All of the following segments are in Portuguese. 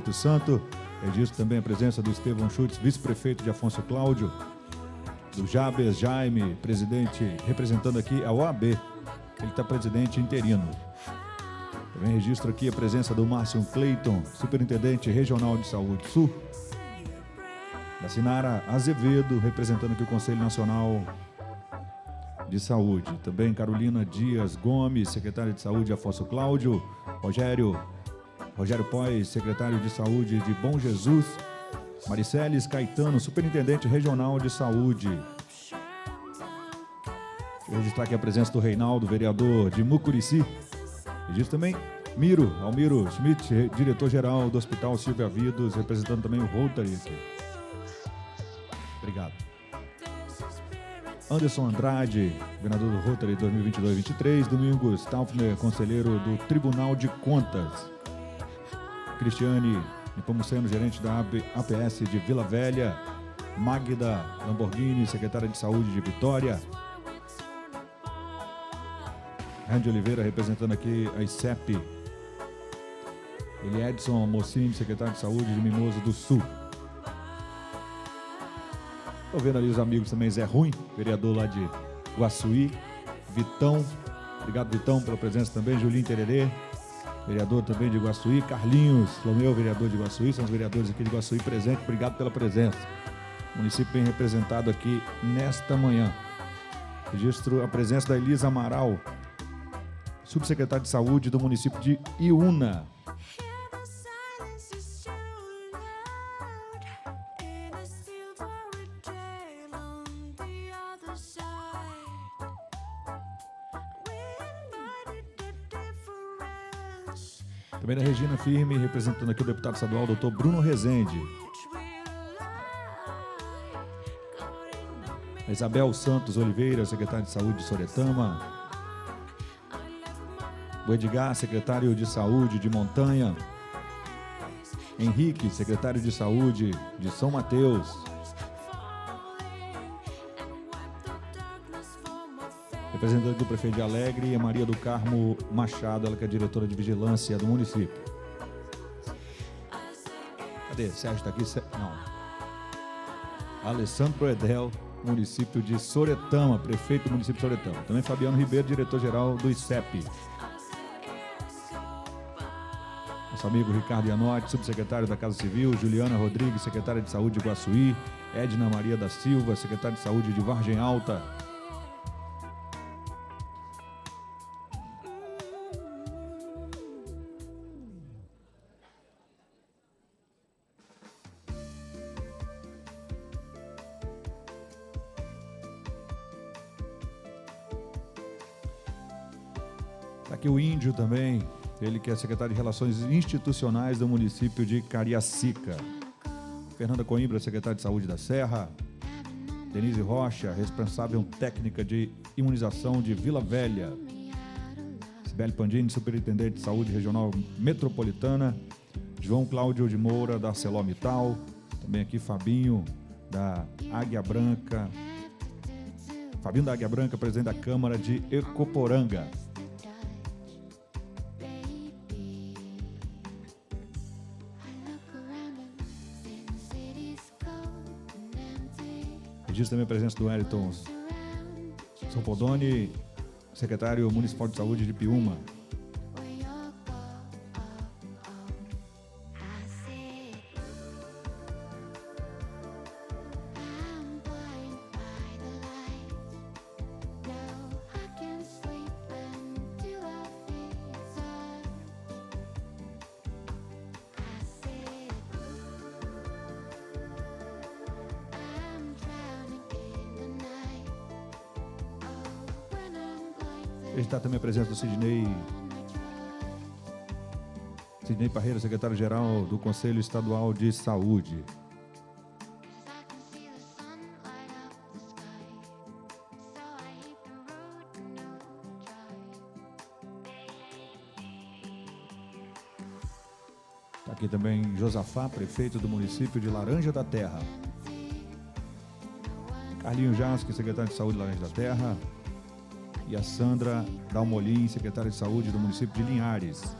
Espírito Santo. Registro também a presença do Estevão Schutz, vice-prefeito de Afonso Cláudio, do Jabes Jaime, presidente, representando aqui a OAB. Ele está presidente interino. Também registro aqui a presença do Márcio Cleiton, superintendente regional de saúde sul. Da Sinara Azevedo, representando aqui o Conselho Nacional de Saúde. Também Carolina Dias Gomes, secretária de Saúde de Afonso Cláudio. Rogério Pois, secretário de Saúde de Bom Jesus. Mariceles Caetano, superintendente regional de saúde. Deixa eu registrar aqui a presença do Reinaldo, vereador de Mucurici. Registro também Almiro Schmidt, diretor-geral do Hospital Silvia Vidos, representando também o Rotary. Obrigado. Anderson Andrade, governador do Rotary 2022-23. Domingos Taufner, conselheiro do Tribunal de Contas. Cristiane Nepomuceno, gerente da APS de Vila Velha. Magda Lamborghini, secretária de Saúde de Vitória. Randy Oliveira, representando aqui a ICEP. Ele Edson Mocini, secretário de Saúde de Mimoso do Sul. Estou vendo ali os amigos também, Zé Ruim, vereador lá de Guaçuí. Vitão, obrigado Vitão pela presença também. Julinho Tererê, vereador também de Guaçuí. Carlinhos Lomeu, vereador de Guaçuí. São os vereadores aqui de Guaçuí presentes. Obrigado pela presença. Município bem representado aqui nesta manhã. Registro a presença da Elisa Amaral, subsecretária de Saúde do município de Iúna. Também da Regina Firme, representando aqui o deputado estadual, doutor Bruno Rezende. A Isabel Santos Oliveira, secretária de Saúde de Soretama. O Edgar, secretário de Saúde de Montanha. Henrique, secretário de Saúde de São Mateus. Representante do prefeito de Alegre e a Maria do Carmo Machado, ela que é diretora de vigilância do município. Cadê? Sérgio está aqui? Não. Alessandro Edel, município de Soretama, prefeito do município de Soretama. Também Fabiano Ribeiro, diretor-geral do ICEP. Nosso amigo Ricardo Ianotti, subsecretário da Casa Civil. Juliana Rodrigues, secretária de Saúde de Guaçuí. Edna Maria da Silva, secretária de Saúde de Vargem Alta. Aqui o Índio também, ele que é secretário de Relações Institucionais do município de Cariacica. Fernanda Coimbra, secretária de Saúde da Serra. Denise Rocha, responsável técnica de imunização de Vila Velha. Sibeli Pandini, superintendente de Saúde Regional Metropolitana. João Cláudio de Moura, da ArcelorMittal. Também aqui Fabinho, da Águia Branca. Fabinho da Águia Branca, presidente da Câmara de Ecoporanga. Registro também a presença do Wellington Sopodoni, secretário municipal de saúde de Piúma. Está também a presença do Sidney Parreira, secretário-geral do Conselho Estadual de Saúde. Está aqui também Josafá, prefeito do município de Laranja da Terra. Carlinho Jasque, secretário de Saúde de Laranja da Terra. E a Sandra Dalmolin, secretária de Saúde do município de Linhares.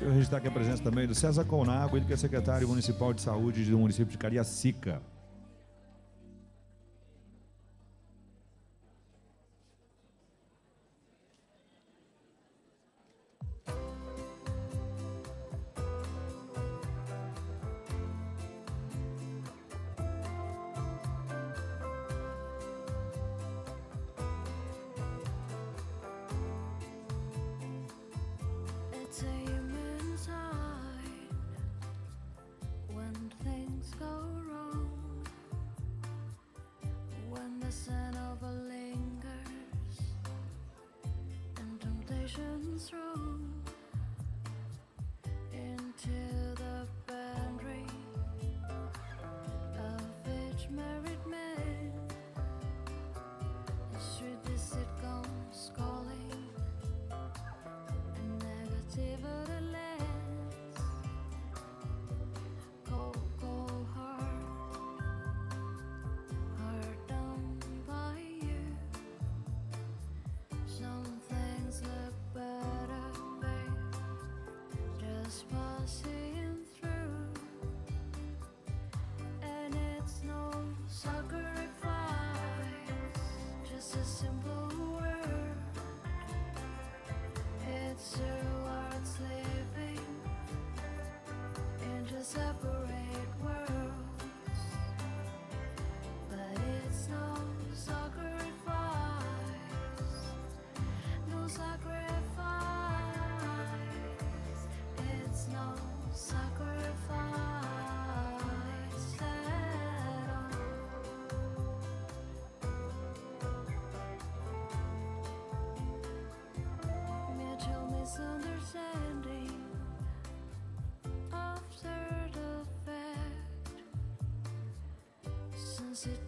Deixa eu registrar aqui a presença também do César Colnago, ele que é secretário municipal de saúde do município de Cariacica.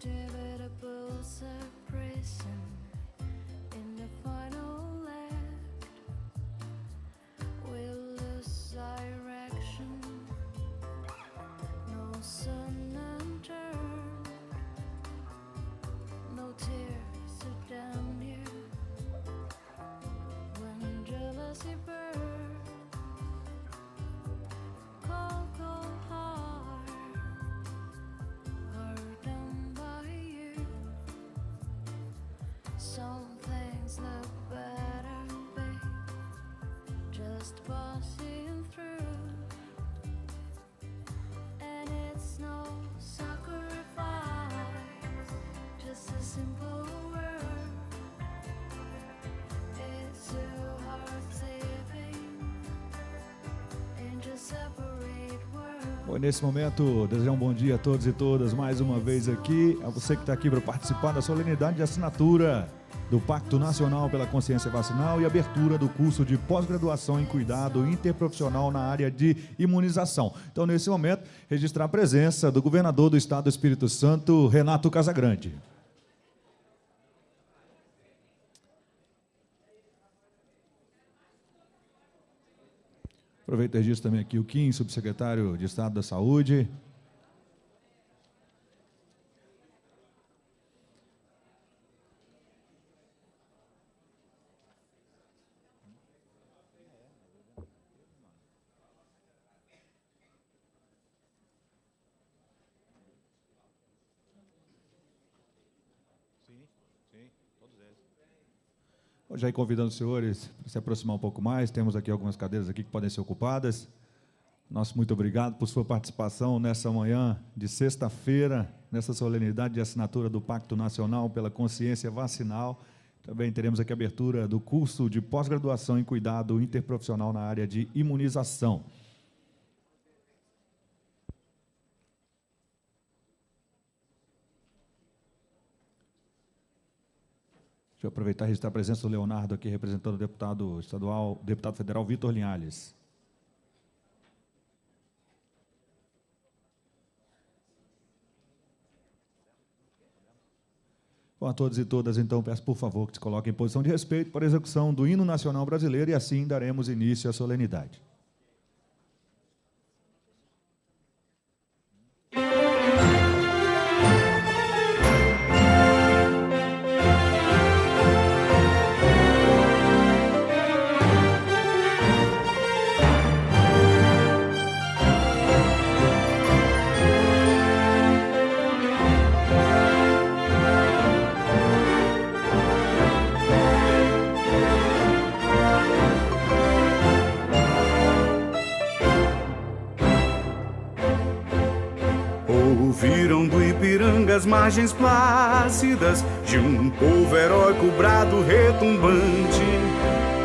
Inevitable separation in the final act. We'll lose direction. No sun unturned. No tears to damn you. When jealousy burns, cold, cold heart. Some things look better, babe, just passing through. And it's no sacrifice, just a simple word. It's too hard saving in just separate worlds. Bom, nesse momento, desejar um bom dia a todos e todas, mais uma vez aqui, a você que está aqui para participar da solenidade de assinatura do Pacto Nacional pela Consciência Vacinal e abertura do curso de pós-graduação em cuidado interprofissional na área de imunização. Então, nesse momento, registrar a presença do governador do Estado do Espírito Santo, Renato Casagrande. Aproveito e registro também aqui o Kim, subsecretário de Estado da Saúde. Já ir convidando os senhores para se aproximar um pouco mais, temos aqui algumas cadeiras aqui que podem ser ocupadas. Nosso muito obrigado por sua participação nessa manhã de sexta-feira, nessa solenidade de assinatura do Pacto Nacional pela Consciência Vacinal. Também teremos aqui a abertura do curso de pós-graduação em cuidado interprofissional na área de imunização. Deixa eu aproveitar e registrar a presença do Leonardo aqui, representando o deputado estadual, deputado federal Vitor Linhares. Bom, a todos e todas, então, peço por favor que se coloquem em posição de respeito para a execução do hino nacional brasileiro e assim daremos início à solenidade. Ouviram do Ipiranga as margens plácidas de um povo heróico brado retumbante.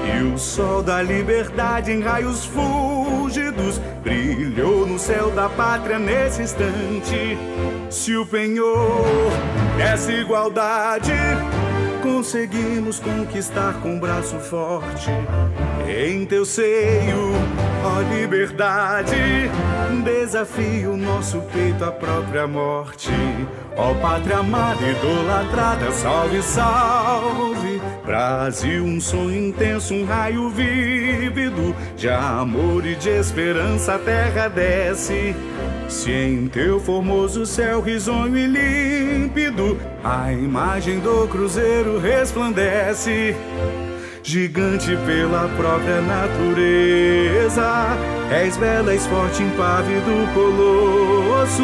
E o sol da liberdade em raios fúlgidos brilhou no céu da pátria nesse instante. Se o penhor dessa igualdade conseguimos conquistar com braço forte, em teu seio, ó liberdade, desafio nosso peito à própria morte. Ó pátria amada, idolatrada, salve, salve. Brasil, um sonho intenso, um raio vívido de amor e de esperança a terra desce. Se em teu formoso céu risonho e límpido a imagem do cruzeiro resplandece, gigante pela própria natureza, és bela, és forte, impávido colosso,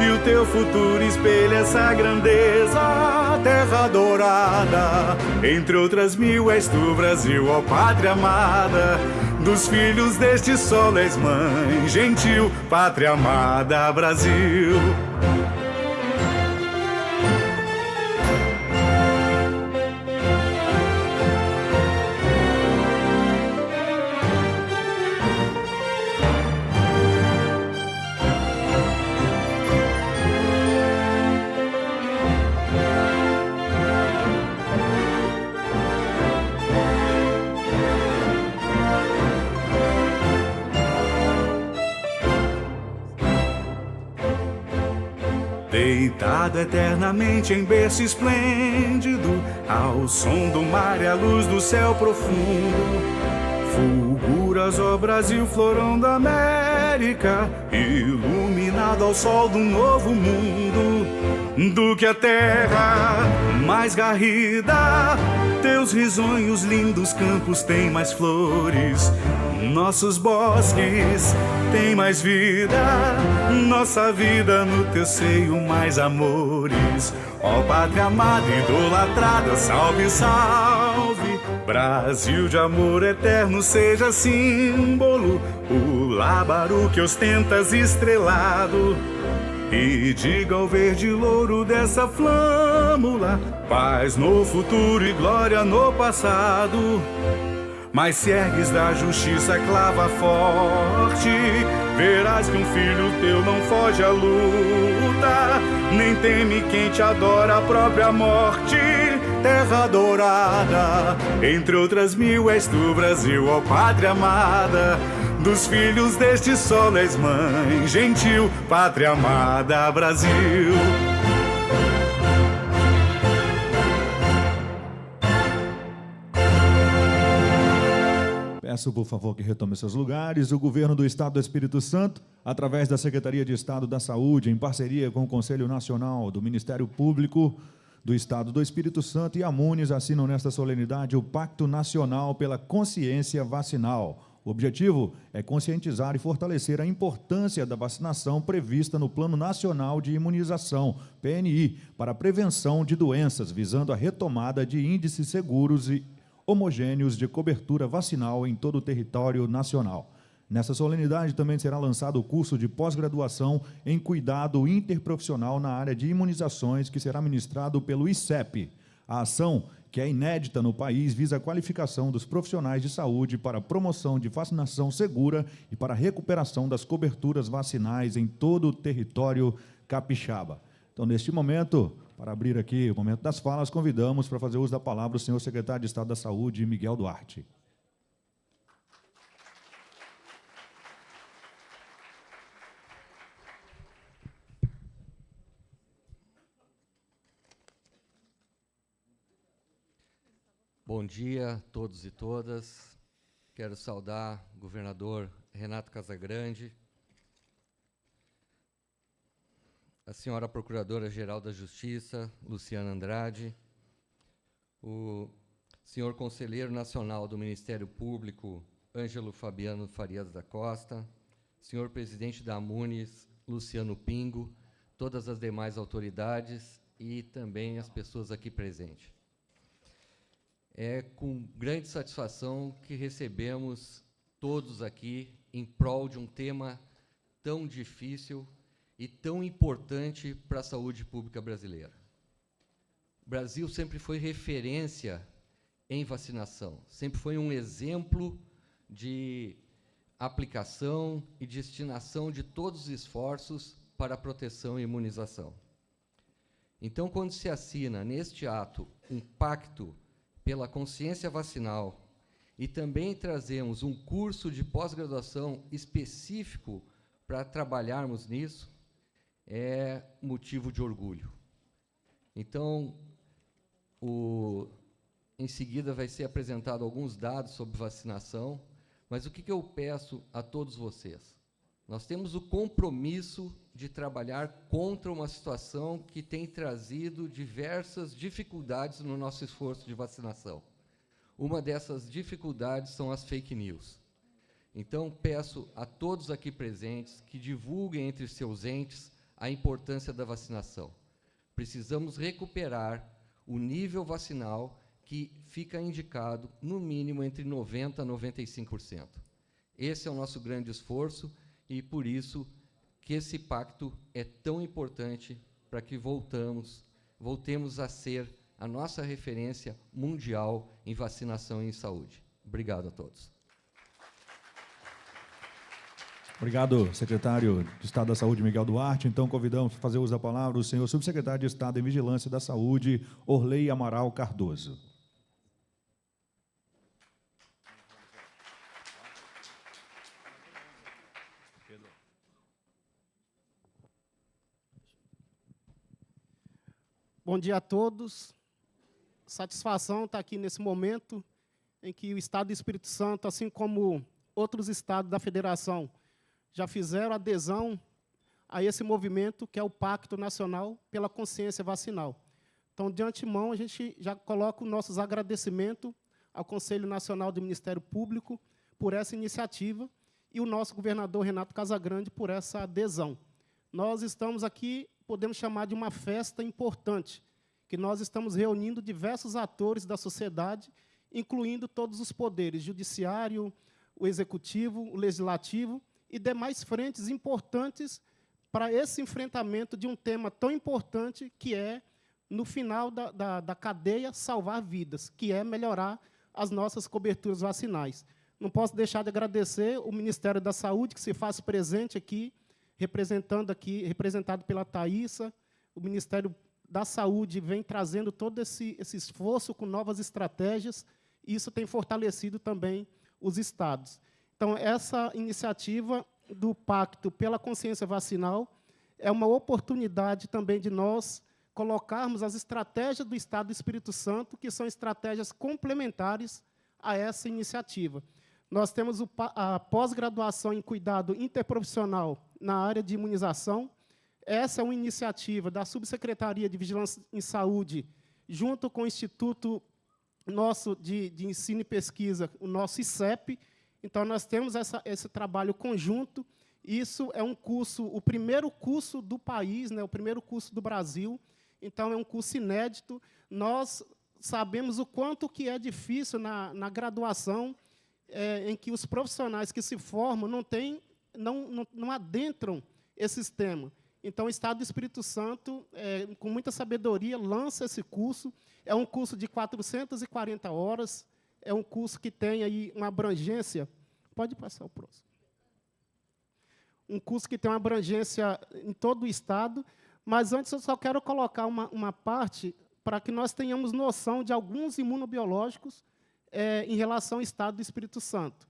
e o teu futuro espelha essa grandeza. Terra dourada, entre outras mil, és tu, Brasil, ó pátria amada. Dos filhos deste sol és mãe gentil, pátria amada, Brasil. Deitado eternamente em berço esplêndido, ao som do mar e à luz do céu profundo, fulguras, ó Brasil, florão da América, iluminado ao sol do novo mundo. Do que a terra mais garrida, teus risonhos lindos campos têm mais flores, nossos bosques têm mais vida, nossa vida no teu seio mais amores. Ó pátria amada, idolatrada, salve, salve. Brasil de amor eterno seja símbolo, o lábaro que ostentas estrelado. E diga ao verde louro dessa flâmula, paz no futuro e glória no passado. Mas se ergues da justiça clava forte, verás que um filho teu não foge à luta, nem teme quem te adora a própria morte. Terra dourada, entre outras mil, és tu, Brasil, ó pátria amada. Dos filhos deste sol és mãe gentil, pátria amada, Brasil. Peço, por favor, que retome seus lugares. O Governo do Estado do Espírito Santo, através da Secretaria de Estado da Saúde, em parceria com o Conselho Nacional do Ministério Público do Estado do Espírito Santo e a Amunis, assinam nesta solenidade o Pacto Nacional pela Consciência Vacinal. O objetivo é conscientizar e fortalecer a importância da vacinação prevista no Plano Nacional de Imunização, PNI, para a prevenção de doenças, visando a retomada de índices seguros e homogêneos de cobertura vacinal em todo o território nacional. Nessa solenidade também será lançado o curso de pós-graduação em cuidado interprofissional na área de imunizações, que será ministrado pelo ICEP. A ação, que é inédita no país, visa a qualificação dos profissionais de saúde para a promoção de vacinação segura e para a recuperação das coberturas vacinais em todo o território capixaba. Então, neste momento, para abrir aqui o momento das falas, convidamos para fazer uso da palavra o senhor secretário de Estado da Saúde, Miguel Duarte. Bom dia a todos e todas. Quero saudar o governador Renato Casagrande, a senhora Procuradora-Geral da Justiça, Luciana Andrade, o senhor Conselheiro Nacional do Ministério Público, Ângelo Fabiano Farias da Costa, senhor Presidente da Amunis, Luciano Pingo, todas as demais autoridades e também as pessoas aqui presentes. É com grande satisfação que recebemos todos aqui em prol de um tema tão difícil e tão importante para a saúde pública brasileira. O Brasil sempre foi referência em vacinação, sempre foi um exemplo de aplicação e destinação de todos os esforços para a proteção e imunização. Então, quando se assina neste ato um pacto pela consciência vacinal e também trazemos um curso de pós-graduação específico para trabalharmos nisso, é motivo de orgulho. Então, em seguida vai ser apresentado alguns dados sobre vacinação, mas o que eu peço a todos vocês? Nós temos o compromisso de trabalhar contra uma situação que tem trazido diversas dificuldades no nosso esforço de vacinação. Uma dessas dificuldades são as fake news. Então, peço a todos aqui presentes que divulguem entre seus entes a importância da vacinação. Precisamos recuperar o nível vacinal que fica indicado, no mínimo, entre 90% a 95%. Esse é o nosso grande esforço e, por isso, que esse pacto é tão importante para que voltemos a ser a nossa referência mundial em vacinação e em saúde. Obrigado a todos. Obrigado, secretário de Estado da Saúde, Miguel Duarte. Então, convidamos para fazer uso da palavra o senhor subsecretário de Estado em Vigilância da Saúde, Orley Amaral Cardoso. Bom dia a todos. Satisfação estar aqui nesse momento em que o Estado do Espírito Santo, assim como outros estados da federação, já fizeram adesão a esse movimento que é o Pacto Nacional pela Consciência Vacinal. Então, de antemão, a gente já coloca os nossos agradecimentos ao Conselho Nacional do Ministério Público por essa iniciativa e o nosso governador Renato Casagrande por essa adesão. Nós estamos aqui, podemos chamar de uma festa importante, que nós estamos reunindo diversos atores da sociedade, incluindo todos os poderes, judiciário, o executivo, o legislativo e demais frentes importantes para esse enfrentamento de um tema tão importante que é, no final da cadeia, salvar vidas, que é melhorar as nossas coberturas vacinais. Não posso deixar de agradecer o Ministério da Saúde, que se faz presente aqui, representado pela Thaísa. O Ministério da Saúde vem trazendo todo esse esforço com novas estratégias, e isso tem fortalecido também os estados. Então, essa iniciativa do Pacto pela Consciência Vacinal é uma oportunidade também de nós colocarmos as estratégias do Estado do Espírito Santo, que são estratégias complementares a essa iniciativa. Nós temos a pós-graduação em cuidado interprofissional na área de imunização. Essa é uma iniciativa da Subsecretaria de Vigilância em Saúde, junto com o Instituto nosso de Ensino e Pesquisa, o nosso ICEP. Então, nós temos esse trabalho conjunto. Isso é um curso, o primeiro curso do país, né, o primeiro curso do Brasil. Então, é um curso inédito. Nós sabemos o quanto que é difícil na graduação, em que os profissionais que se formam não adentram esses temas. Então, o Estado do Espírito Santo, com muita sabedoria, lança esse curso. É um curso de 440 horas, é um curso que tem aí uma abrangência... Pode passar o próximo. Um curso que tem uma abrangência em todo o Estado, mas antes eu só quero colocar uma parte para que nós tenhamos noção de alguns imunobiológicos em relação ao Estado do Espírito Santo.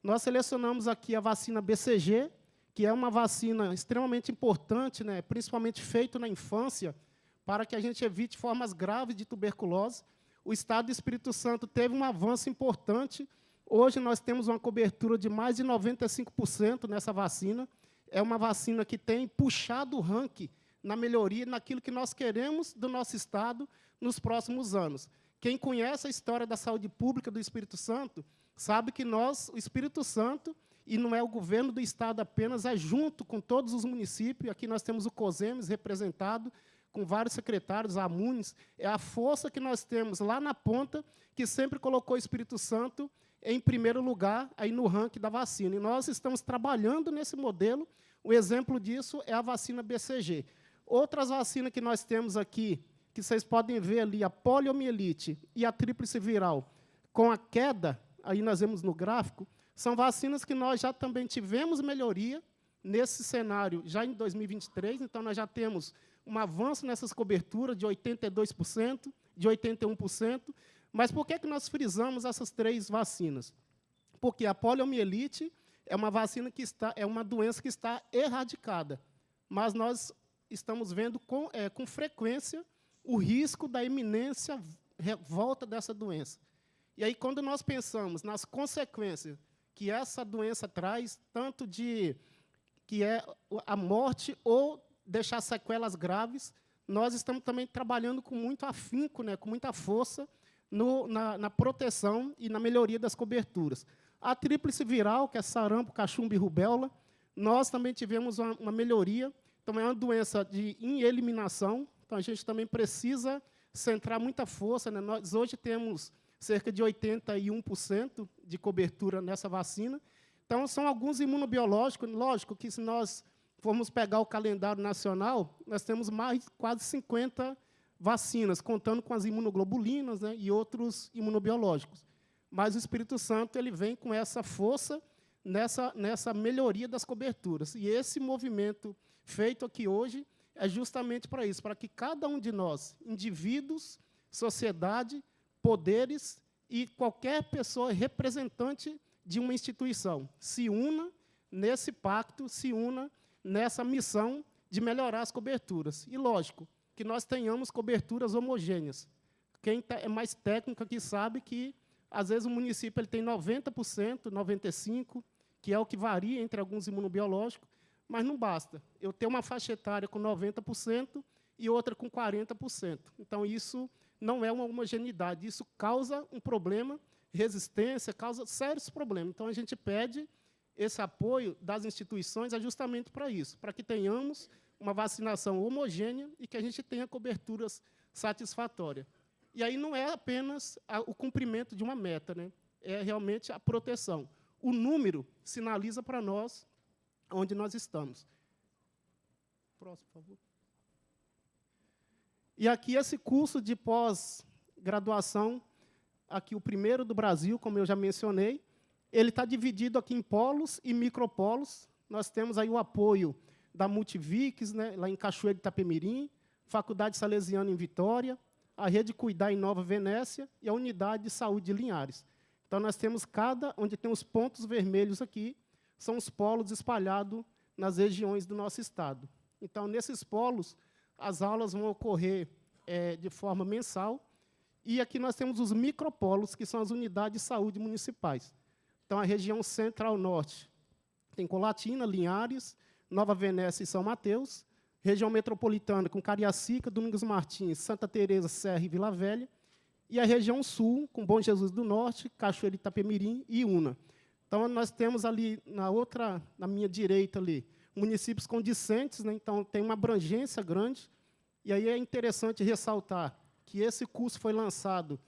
Nós selecionamos aqui a vacina BCG, que é uma vacina extremamente importante, né, principalmente feita na infância, para que a gente evite formas graves de tuberculose. O Estado do Espírito Santo teve um avanço importante. Hoje nós temos uma cobertura de mais de 95% nessa vacina. É uma vacina que tem puxado o ranking na melhoria, naquilo que nós queremos do nosso Estado nos próximos anos. Quem conhece a história da saúde pública do Espírito Santo, sabe que nós, o Espírito Santo, e não é o governo do Estado apenas, é junto com todos os municípios. Aqui nós temos o COSEMES representado, com vários secretários, a AMUNES, é a força que nós temos lá na ponta, que sempre colocou o Espírito Santo em primeiro lugar aí no ranking da vacina. E nós estamos trabalhando nesse modelo, O exemplo disso é a vacina BCG. Outras vacinas que nós temos aqui, que vocês podem ver ali, a poliomielite e a tríplice viral, com a queda, aí nós vemos no gráfico, são vacinas que nós já também tivemos melhoria nesse cenário já em 2023, então nós já temos um avanço nessas coberturas de 82%, de 81%. Mas por que nós frisamos essas 3 vacinas? Porque a poliomielite é uma vacina que é uma doença que está erradicada, mas nós estamos vendo com frequência o risco da iminência volta dessa doença. E aí, quando nós pensamos nas consequências que essa doença traz, tanto de que é a morte ou deixar sequelas graves, nós estamos também trabalhando com muito afinco, né, com muita força na proteção e na melhoria das coberturas. A tríplice viral, que é sarampo, cachumba e rubéola, nós também tivemos uma melhoria. Então, é uma doença em eliminação, então a gente também precisa centrar muita força, né? Nós hoje temos cerca de 81% de cobertura nessa vacina. Então, são alguns imunobiológicos. Lógico que, se nós formos pegar o calendário nacional, nós temos quase 50 vacinas, contando com as imunoglobulinas, né, e outros imunobiológicos. Mas o Espírito Santo ele vem com essa força nessa melhoria das coberturas. E esse movimento feito aqui hoje é justamente para isso, para que cada um de nós, indivíduos, sociedade, poderes e qualquer pessoa representante de uma instituição, se una nesse pacto, se una nessa missão de melhorar as coberturas. E, lógico, que nós tenhamos coberturas homogêneas. Quem é mais técnico aqui sabe que, às vezes, o município ele tem 90%, 95%, que é o que varia entre alguns imunobiológicos, mas não basta. Eu tenho uma faixa etária com 90% e outra com 40%. Então, isso não é uma homogeneidade. Isso causa um problema, resistência, causa sérios problemas. Então, a gente pede esse apoio das instituições justamente para isso, para que tenhamos uma vacinação homogênea e que a gente tenha coberturas satisfatórias. E aí não é apenas o cumprimento de uma meta, né? É realmente a proteção. O número sinaliza para nós onde nós estamos. Próximo, por favor. E aqui esse curso de pós-graduação, aqui o primeiro do Brasil, como eu já mencionei, ele está dividido aqui em polos e micropolos. Nós temos aí o apoio da Multivix, né, lá em Cachoeiro de Itapemirim, Faculdade Salesiana em Vitória, a Rede Cuidar em Nova Venécia e a Unidade de Saúde de Linhares. Então, nós temos onde tem os pontos vermelhos aqui, são os polos espalhados nas regiões do nosso estado. Então, nesses polos, as aulas vão ocorrer de forma mensal, e aqui nós temos os micropolos, que são as unidades de saúde municipais. Então, a região central-norte tem Colatina, Linhares, Nova Venécia e São Mateus, região metropolitana com Cariacica, Domingos Martins, Santa Teresa, Serra e Vila Velha, e a região sul, com Bom Jesus do Norte, Cachoeiro de Itapemirim e Una. Então, nós temos ali, na minha direita, ali, municípios condicentes, né? Então, tem uma abrangência grande, e aí é interessante ressaltar que esse curso foi lançado,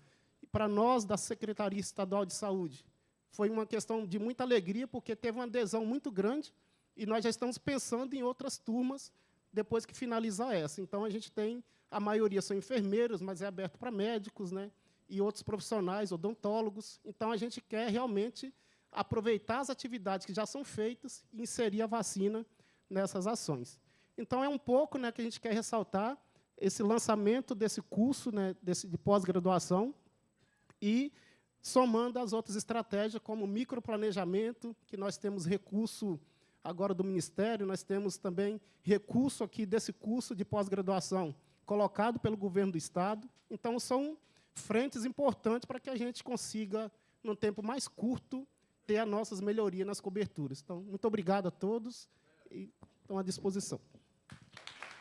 para nós, da Secretaria Estadual de Saúde, foi uma questão de muita alegria, porque teve uma adesão muito grande, e nós já estamos pensando em outras turmas depois que finalizar essa. Então, a gente tem, a maioria são enfermeiros, mas é aberto para médicos, né, e outros profissionais, odontólogos. Então, a gente quer realmente aproveitar as atividades que já são feitas e inserir a vacina nessas ações. Então, é um pouco, né, que a gente quer ressaltar esse lançamento desse curso, né, de pós-graduação, e somando as outras estratégias, como microplanejamento, que nós temos recurso agora do Ministério, nós temos também recurso aqui desse curso de pós-graduação colocado pelo governo do Estado. Então, são frentes importantes para que a gente consiga, num tempo mais curto, ter as nossas melhorias nas coberturas. Então, muito obrigado a todos e estão à disposição.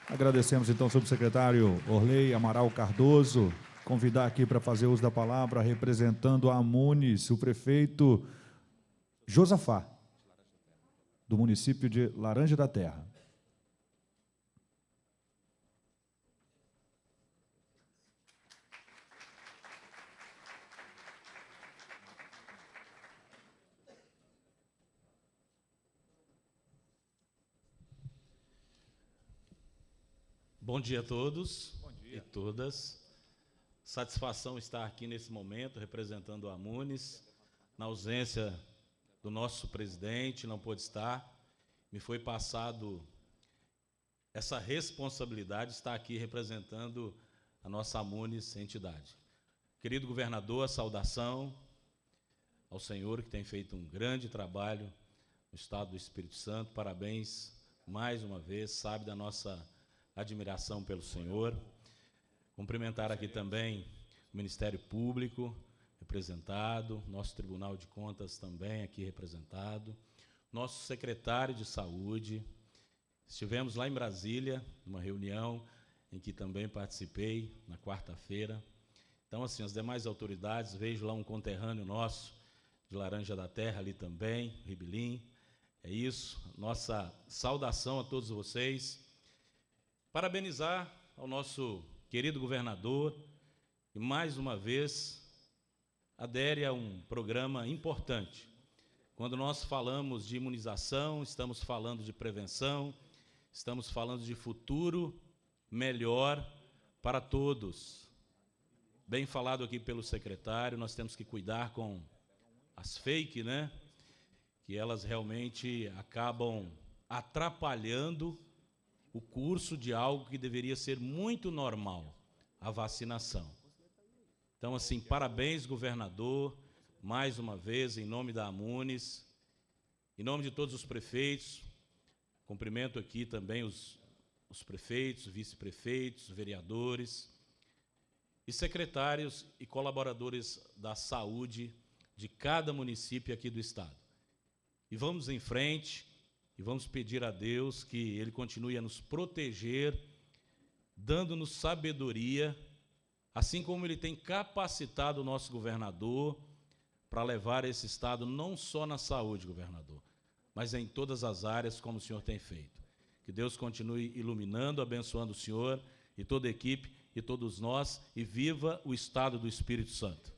Agradecemos, então, ao subsecretário Orley Amaral Cardoso. Convidar aqui para fazer uso da palavra, representando a AMUNES, o prefeito Josafá, do município de Laranja da Terra. Bom dia a todos e todas. Satisfação estar aqui nesse momento representando a Amunis. Na ausência do nosso presidente, não pôde estar. Me foi passado essa responsabilidade de estar aqui representando a nossa Amunis entidade. Querido governador, a saudação ao senhor que tem feito um grande trabalho no estado do Espírito Santo. Parabéns mais uma vez, sabe da nossa admiração pelo senhor. Cumprimentar aqui também o Ministério Público representado, nosso Tribunal de Contas também aqui representado, nosso secretário de Saúde. Estivemos lá em Brasília, numa reunião em que também participei na quarta-feira. Então, assim, as demais autoridades, vejo lá um conterrâneo nosso de Laranja da Terra ali também, Ribelim. É isso, nossa saudação a todos vocês. Parabenizar ao nosso querido governador, que mais uma vez adere a um programa importante. Quando nós falamos de imunização, estamos falando de prevenção, estamos falando de futuro melhor para todos. Bem falado aqui pelo secretário, nós temos que cuidar com as fake, né? Que elas realmente acabam atrapalhando o curso de algo que deveria ser muito normal, a vacinação. Então, assim, parabéns, governador, mais uma vez, em nome da Amunis, em nome de todos os prefeitos. Cumprimento aqui também os prefeitos, vice-prefeitos, vereadores e secretários e colaboradores da saúde de cada município aqui do estado. E vamos em frente e vamos pedir a Deus que Ele continue a nos proteger, dando-nos sabedoria, assim como Ele tem capacitado o nosso governador para levar esse estado não só na saúde, governador, mas em todas as áreas como o senhor tem feito. Que Deus continue iluminando, abençoando o senhor e toda a equipe e todos nós, e viva o estado do Espírito Santo.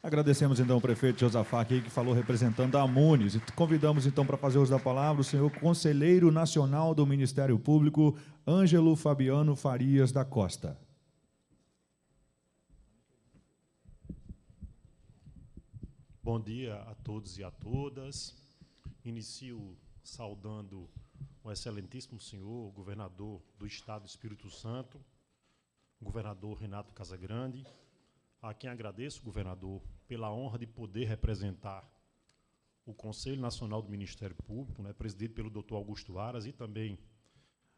Agradecemos então o prefeito Josafá aqui, que falou representando a Amunis. E convidamos então para fazer uso da palavra o senhor Conselheiro Nacional do Ministério Público, Ângelo Fabiano Farias da Costa. Bom dia a todos e a todas. Inicio saudando o excelentíssimo senhor, o governador do estado do Espírito Santo, o governador Renato Casagrande, a quem agradeço, governador, pela honra de poder representar o Conselho Nacional do Ministério Público, né, presidido pelo doutor Augusto Aras, e também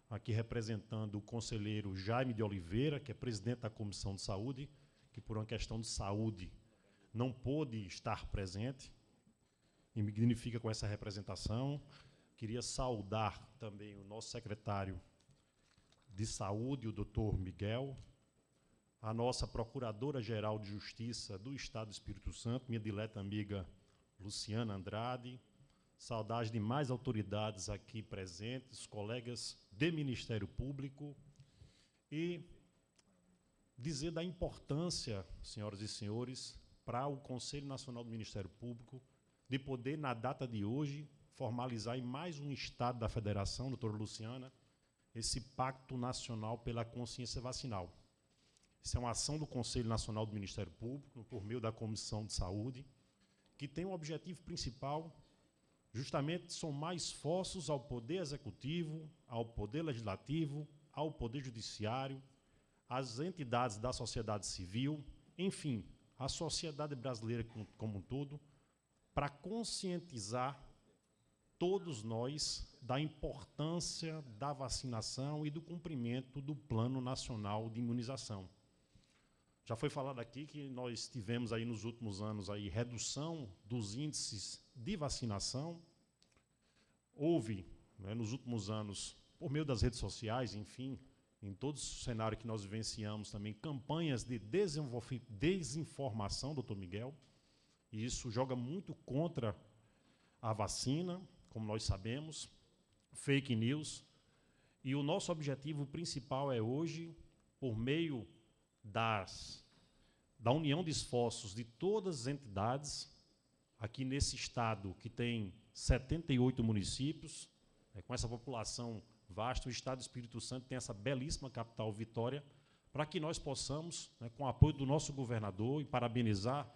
aqui representando o conselheiro Jaime de Oliveira, que é presidente da Comissão de Saúde, que por uma questão de saúde não pôde estar presente, e me dignifica com essa representação. Queria saudar também o nosso secretário de Saúde, o doutor Miguel, a nossa Procuradora-Geral de Justiça do Estado do Espírito Santo, minha dileta amiga Luciana Andrade, saudar as demais autoridades aqui presentes, colegas de Ministério Público, e dizer da importância, senhoras e senhores, para o Conselho Nacional do Ministério Público, de poder, na data de hoje, formalizar em mais um estado da Federação, doutora Luciana, esse Pacto Nacional pela Consciência Vacinal. Isso é uma ação do Conselho Nacional do Ministério Público, por meio da Comissão de Saúde, que tem um objetivo principal, justamente somar esforços ao Poder Executivo, ao Poder Legislativo, ao Poder Judiciário, às entidades da sociedade civil, enfim, a sociedade brasileira como um todo, para conscientizar todos nós da importância da vacinação e do cumprimento do Plano Nacional de Imunização. Já foi falado aqui que nós tivemos aí nos últimos anos aí redução dos índices de vacinação. Houve, né, nos últimos anos, por meio das redes sociais, enfim, em todo o cenário que nós vivenciamos também, campanhas de desinformação, doutor Miguel, e isso joga muito contra a vacina, como nós sabemos, fake news, e o nosso objetivo principal é hoje, por meio da união de esforços de todas as entidades, aqui nesse estado que tem 78 municípios, com essa população vasto, o Estado do Espírito Santo tem essa belíssima capital, Vitória, para que nós possamos, né, com o apoio do nosso governador, e parabenizar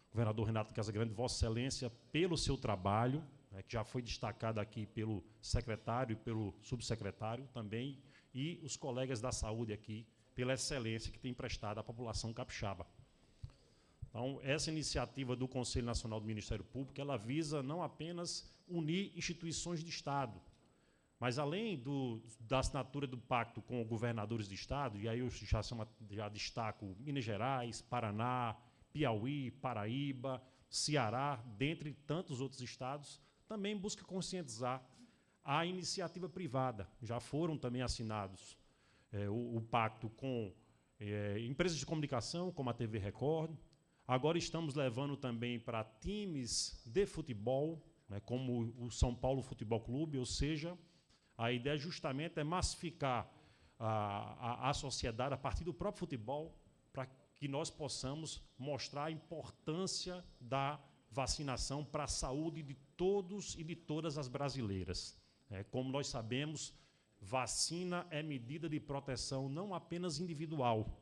o governador Renato Casagrande, Vossa Excelência, pelo seu trabalho, né, que já foi destacado aqui pelo secretário e pelo subsecretário também, e os colegas da saúde aqui, pela excelência que tem prestado à população capixaba. Então, essa iniciativa do Conselho Nacional do Ministério Público, ela visa não apenas unir instituições de Estado, mas além da assinatura do pacto com governadores de Estado, e aí eu já destaco Minas Gerais, Paraná, Piauí, Paraíba, Ceará, dentre tantos outros estados, também busca conscientizar a iniciativa privada. Já foram também assinados o pacto com empresas de comunicação, como a TV Record. Agora estamos levando também para times de futebol, né, como o São Paulo Futebol Clube, ou seja, a ideia justamente é massificar a sociedade a partir do próprio futebol, para que nós possamos mostrar a importância da vacinação para a saúde de todos e de todas as brasileiras. Como nós sabemos, vacina é medida de proteção não apenas individual.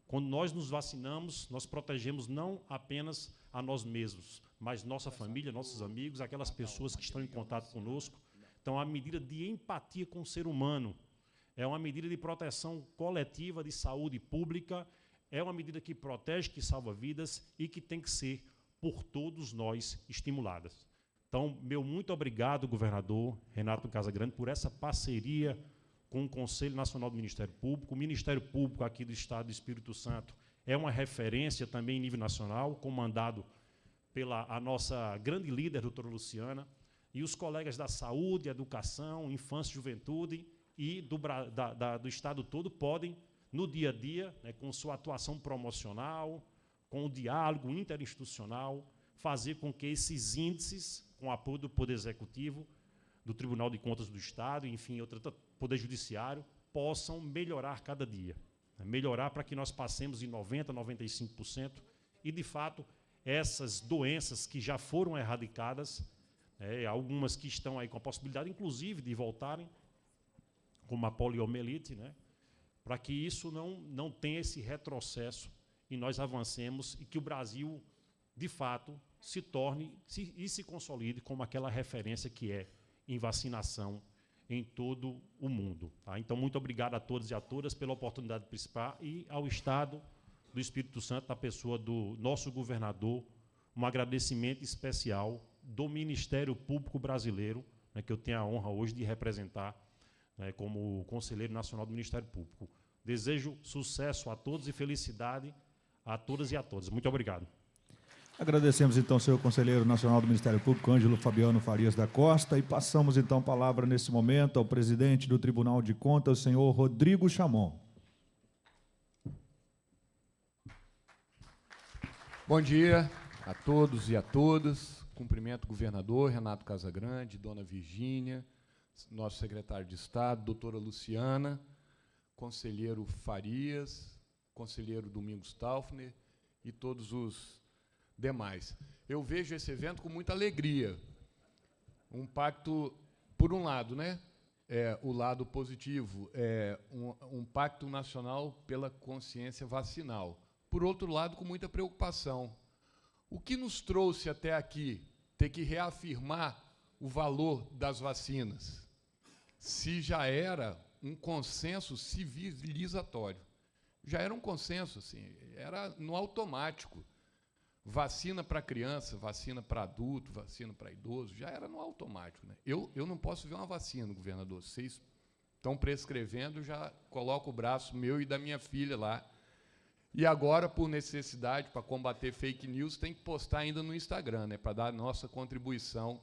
Quando nós nos vacinamos, nós protegemos não apenas a nós mesmos, mas nossa família, nossos amigos, aquelas pessoas que estão em contato conosco. Então, a medida de empatia com o ser humano é uma medida de proteção coletiva, de saúde pública, é uma medida que protege, que salva vidas e que tem que ser, por todos nós, estimuladas. Então, meu muito obrigado, governador Renato Casagrande, por essa parceria com o Conselho Nacional do Ministério Público. O Ministério Público aqui do Estado do Espírito Santo é uma referência também em nível nacional, comandado pela a nossa grande líder, doutora Luciana, e os colegas da saúde, educação, infância e juventude e do Estado todo podem, no dia a dia, né, com sua atuação promocional, com o diálogo interinstitucional, fazer com que esses índices, com o apoio do Poder Executivo, do Tribunal de Contas do Estado, enfim, outro Poder Judiciário, possam melhorar cada dia. Melhorar para que nós passemos de 90% a 95%, e, de fato, essas doenças que já foram erradicadas, algumas que estão aí com a possibilidade, inclusive, de voltarem, como a poliomielite, né, para que isso não tenha esse retrocesso e nós avancemos e que o Brasil, de fato, se torne e se consolide como aquela referência que é em vacinação em todo o mundo. Tá? Então, muito obrigado a todos e a todas pela oportunidade de participar e ao Estado do Espírito Santo, na pessoa do nosso governador, um agradecimento especial do Ministério Público Brasileiro, né, que eu tenho a honra hoje de representar, né, como Conselheiro Nacional do Ministério Público. Desejo sucesso a todos e felicidade a todas e a todos. Muito obrigado. Agradecemos, então, senhor Conselheiro Nacional do Ministério Público, Ângelo Fabiano Farias da Costa, e passamos, então, a palavra, nesse momento, ao presidente do Tribunal de Contas, o senhor Rodrigo Chamon. Bom dia a todos e a todas. Cumprimento o governador Renato Casagrande, dona Virgínia, nosso secretário de Estado, doutora Luciana, conselheiro Farias, conselheiro Domingos Taufner e todos os demais. Eu vejo esse evento com muita alegria. Um pacto, por um lado, né? O lado positivo, um pacto nacional pela consciência vacinal. Por outro lado, com muita preocupação. O que nos trouxe até aqui ter que reafirmar o valor das vacinas, se já era um consenso civilizatório? Já era um consenso, assim, era no automático. Vacina para criança, vacina para adulto, vacina para idoso, já era no automático. Né? Eu não posso ver uma vacina, governador. Vocês estão prescrevendo, já coloco o braço meu e da minha filha lá. E agora, por necessidade, para combater fake news, tem que postar ainda no Instagram, né, para dar a nossa contribuição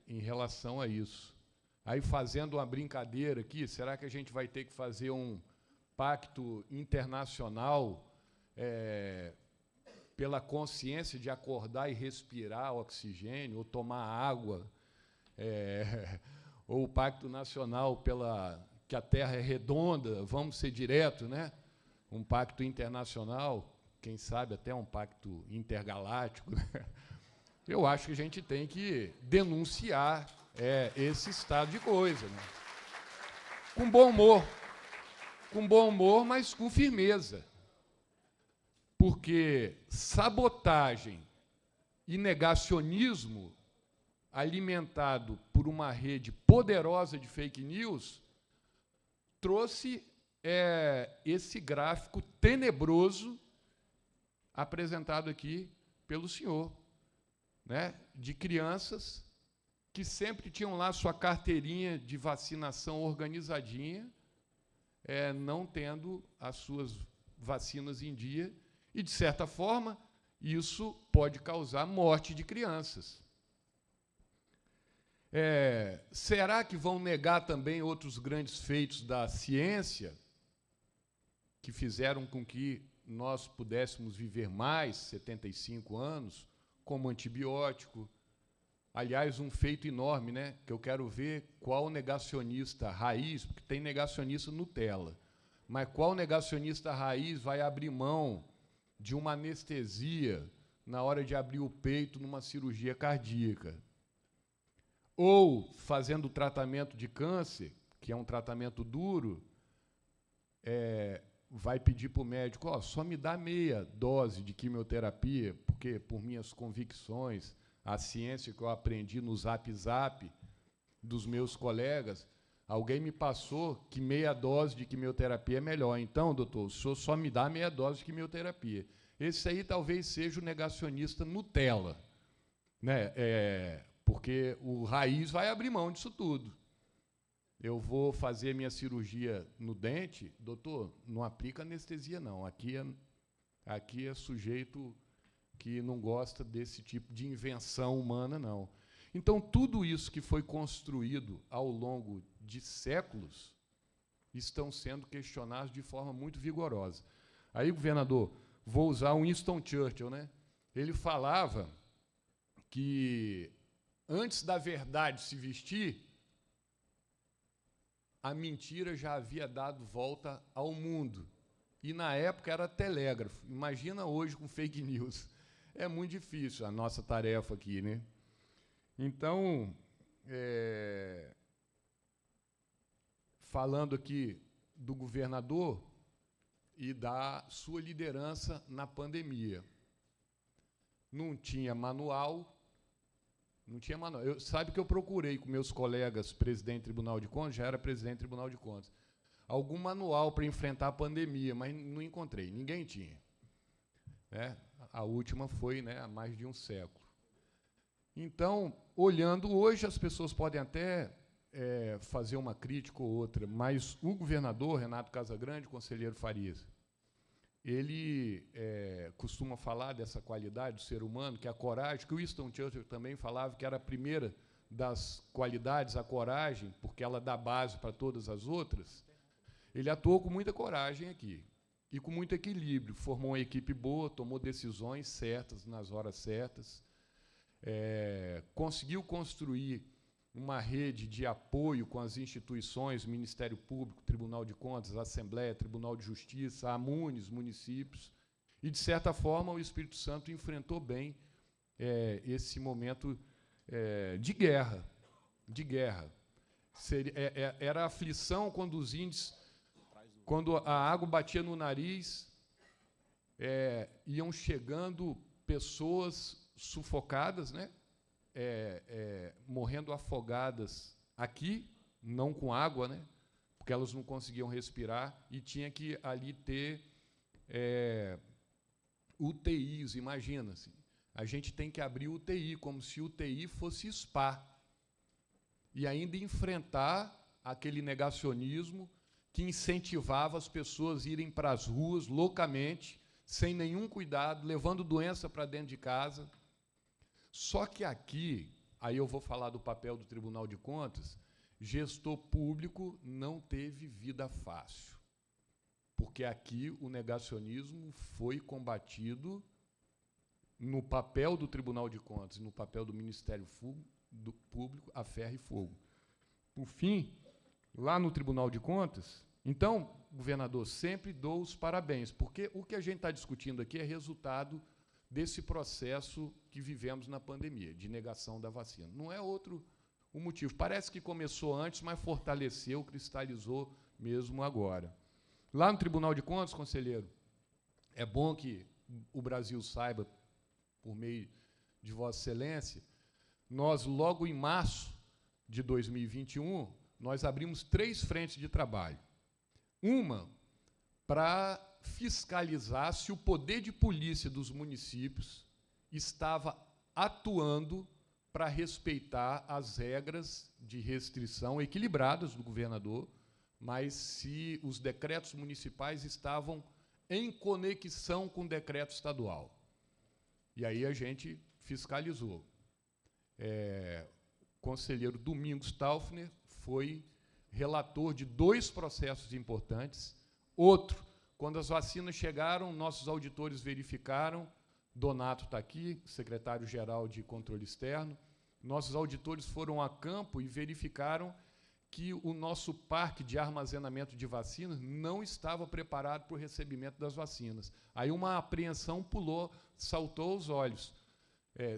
em relação a isso. Aí, fazendo uma brincadeira aqui, será que a gente vai ter que fazer um pacto internacional pela consciência de acordar e respirar oxigênio, ou tomar água, ou o pacto nacional pela que a Terra é redonda, vamos ser direto, né? Um pacto internacional, quem sabe até um pacto intergaláctico, né? Eu acho que a gente tem que denunciar esse estado de coisa. Né? Com bom humor, mas com firmeza. Porque sabotagem e negacionismo alimentado por uma rede poderosa de fake news trouxe esse gráfico tenebroso apresentado aqui pelo senhor, né, de crianças que sempre tinham lá sua carteirinha de vacinação organizadinha, não tendo as suas vacinas em dia, e, de certa forma, isso pode causar morte de crianças. Será que vão negar também outros grandes feitos da ciência que fizeram com que nós pudéssemos viver mais 75 anos, como antibiótico? Aliás, um feito enorme, né, que eu quero ver qual negacionista raiz, porque tem negacionista Nutella, mas qual negacionista raiz vai abrir mão de uma anestesia na hora de abrir o peito numa cirurgia cardíaca? Ou, fazendo o tratamento de câncer, que é um tratamento duro, vai pedir para o médico, só me dá meia dose de quimioterapia, porque, por minhas convicções, a ciência que eu aprendi no Zap dos meus colegas, alguém me passou que meia dose de quimioterapia é melhor. Então, doutor, o senhor só me dá meia dose de quimioterapia. Esse aí talvez seja o negacionista Nutella, né? Porque o raiz vai abrir mão disso tudo. Eu vou fazer minha cirurgia no dente, doutor, não aplica anestesia, não. Aqui é sujeito que não gosta desse tipo de invenção humana, não. Então, tudo isso que foi construído ao longo de séculos estão sendo questionados de forma muito vigorosa. Aí, governador, vou usar um Winston Churchill, né? Ele falava que, antes da verdade se vestir, a mentira já havia dado volta ao mundo. E, na época, era telégrafo. Imagina hoje com fake news. É muito difícil a nossa tarefa aqui, né? Então, falando aqui do governador e da sua liderança na pandemia. Não tinha manual. Sabe que eu procurei com meus colegas, presidente do Tribunal de Contas, já era presidente do Tribunal de Contas, algum manual para enfrentar a pandemia, mas não encontrei, ninguém tinha. A última foi, há mais de um século. Então, olhando hoje, as pessoas podem até fazer uma crítica ou outra, mas o governador, Renato Casagrande, conselheiro Farias, ele costuma falar dessa qualidade do ser humano, que é a coragem, que o Winston Churchill também falava que era a primeira das qualidades, a coragem, porque ela dá base para todas as outras. Ele atuou com muita coragem aqui e com muito equilíbrio, formou uma equipe boa, tomou decisões certas nas horas certas, conseguiu construir uma rede de apoio com as instituições, Ministério Público, Tribunal de Contas, Assembleia, Tribunal de Justiça, AMUNES, municípios, e, de certa forma, o Espírito Santo enfrentou bem esse momento de guerra. Era aflição quando os índices, quando a água batia no nariz, iam chegando pessoas sufocadas, né? Morrendo afogadas aqui, não com água, né? Porque elas não conseguiam respirar e tinha que ali ter UTIs, imagina-se. A gente tem que abrir UTI, como se UTI fosse spa. E ainda enfrentar aquele negacionismo que incentivava as pessoas a irem para as ruas loucamente, sem nenhum cuidado, levando doença para dentro de casa. Só que aqui, aí eu vou falar do papel do Tribunal de Contas, gestor público não teve vida fácil, porque aqui o negacionismo foi combatido no papel do Tribunal de Contas, no papel do Ministério Público, a ferro e fogo. Por fim, lá no Tribunal de Contas, então, governador, sempre dou os parabéns, porque o que a gente está discutindo aqui é resultado desse processo que vivemos na pandemia, de negação da vacina. Não é o motivo. Parece que começou antes, mas fortaleceu, cristalizou mesmo agora. Lá no Tribunal de Contas, conselheiro, é bom que o Brasil saiba, por meio de Vossa Excelência, nós, logo em março de 2021, nós abrimos 3 frentes de trabalho. Uma, para fiscalizar se o poder de polícia dos municípios estava atuando para respeitar as regras de restrição equilibradas do governador, mas se os decretos municipais estavam em conexão com o decreto estadual. E aí a gente fiscalizou. O conselheiro Domingos Taufner foi relator de 2 processos importantes. Outro, quando as vacinas chegaram, nossos auditores verificaram, Donato está aqui, secretário-geral de Controle Externo, nossos auditores foram a campo e verificaram que o nosso parque de armazenamento de vacinas não estava preparado para o recebimento das vacinas. Aí uma apreensão saltou aos olhos.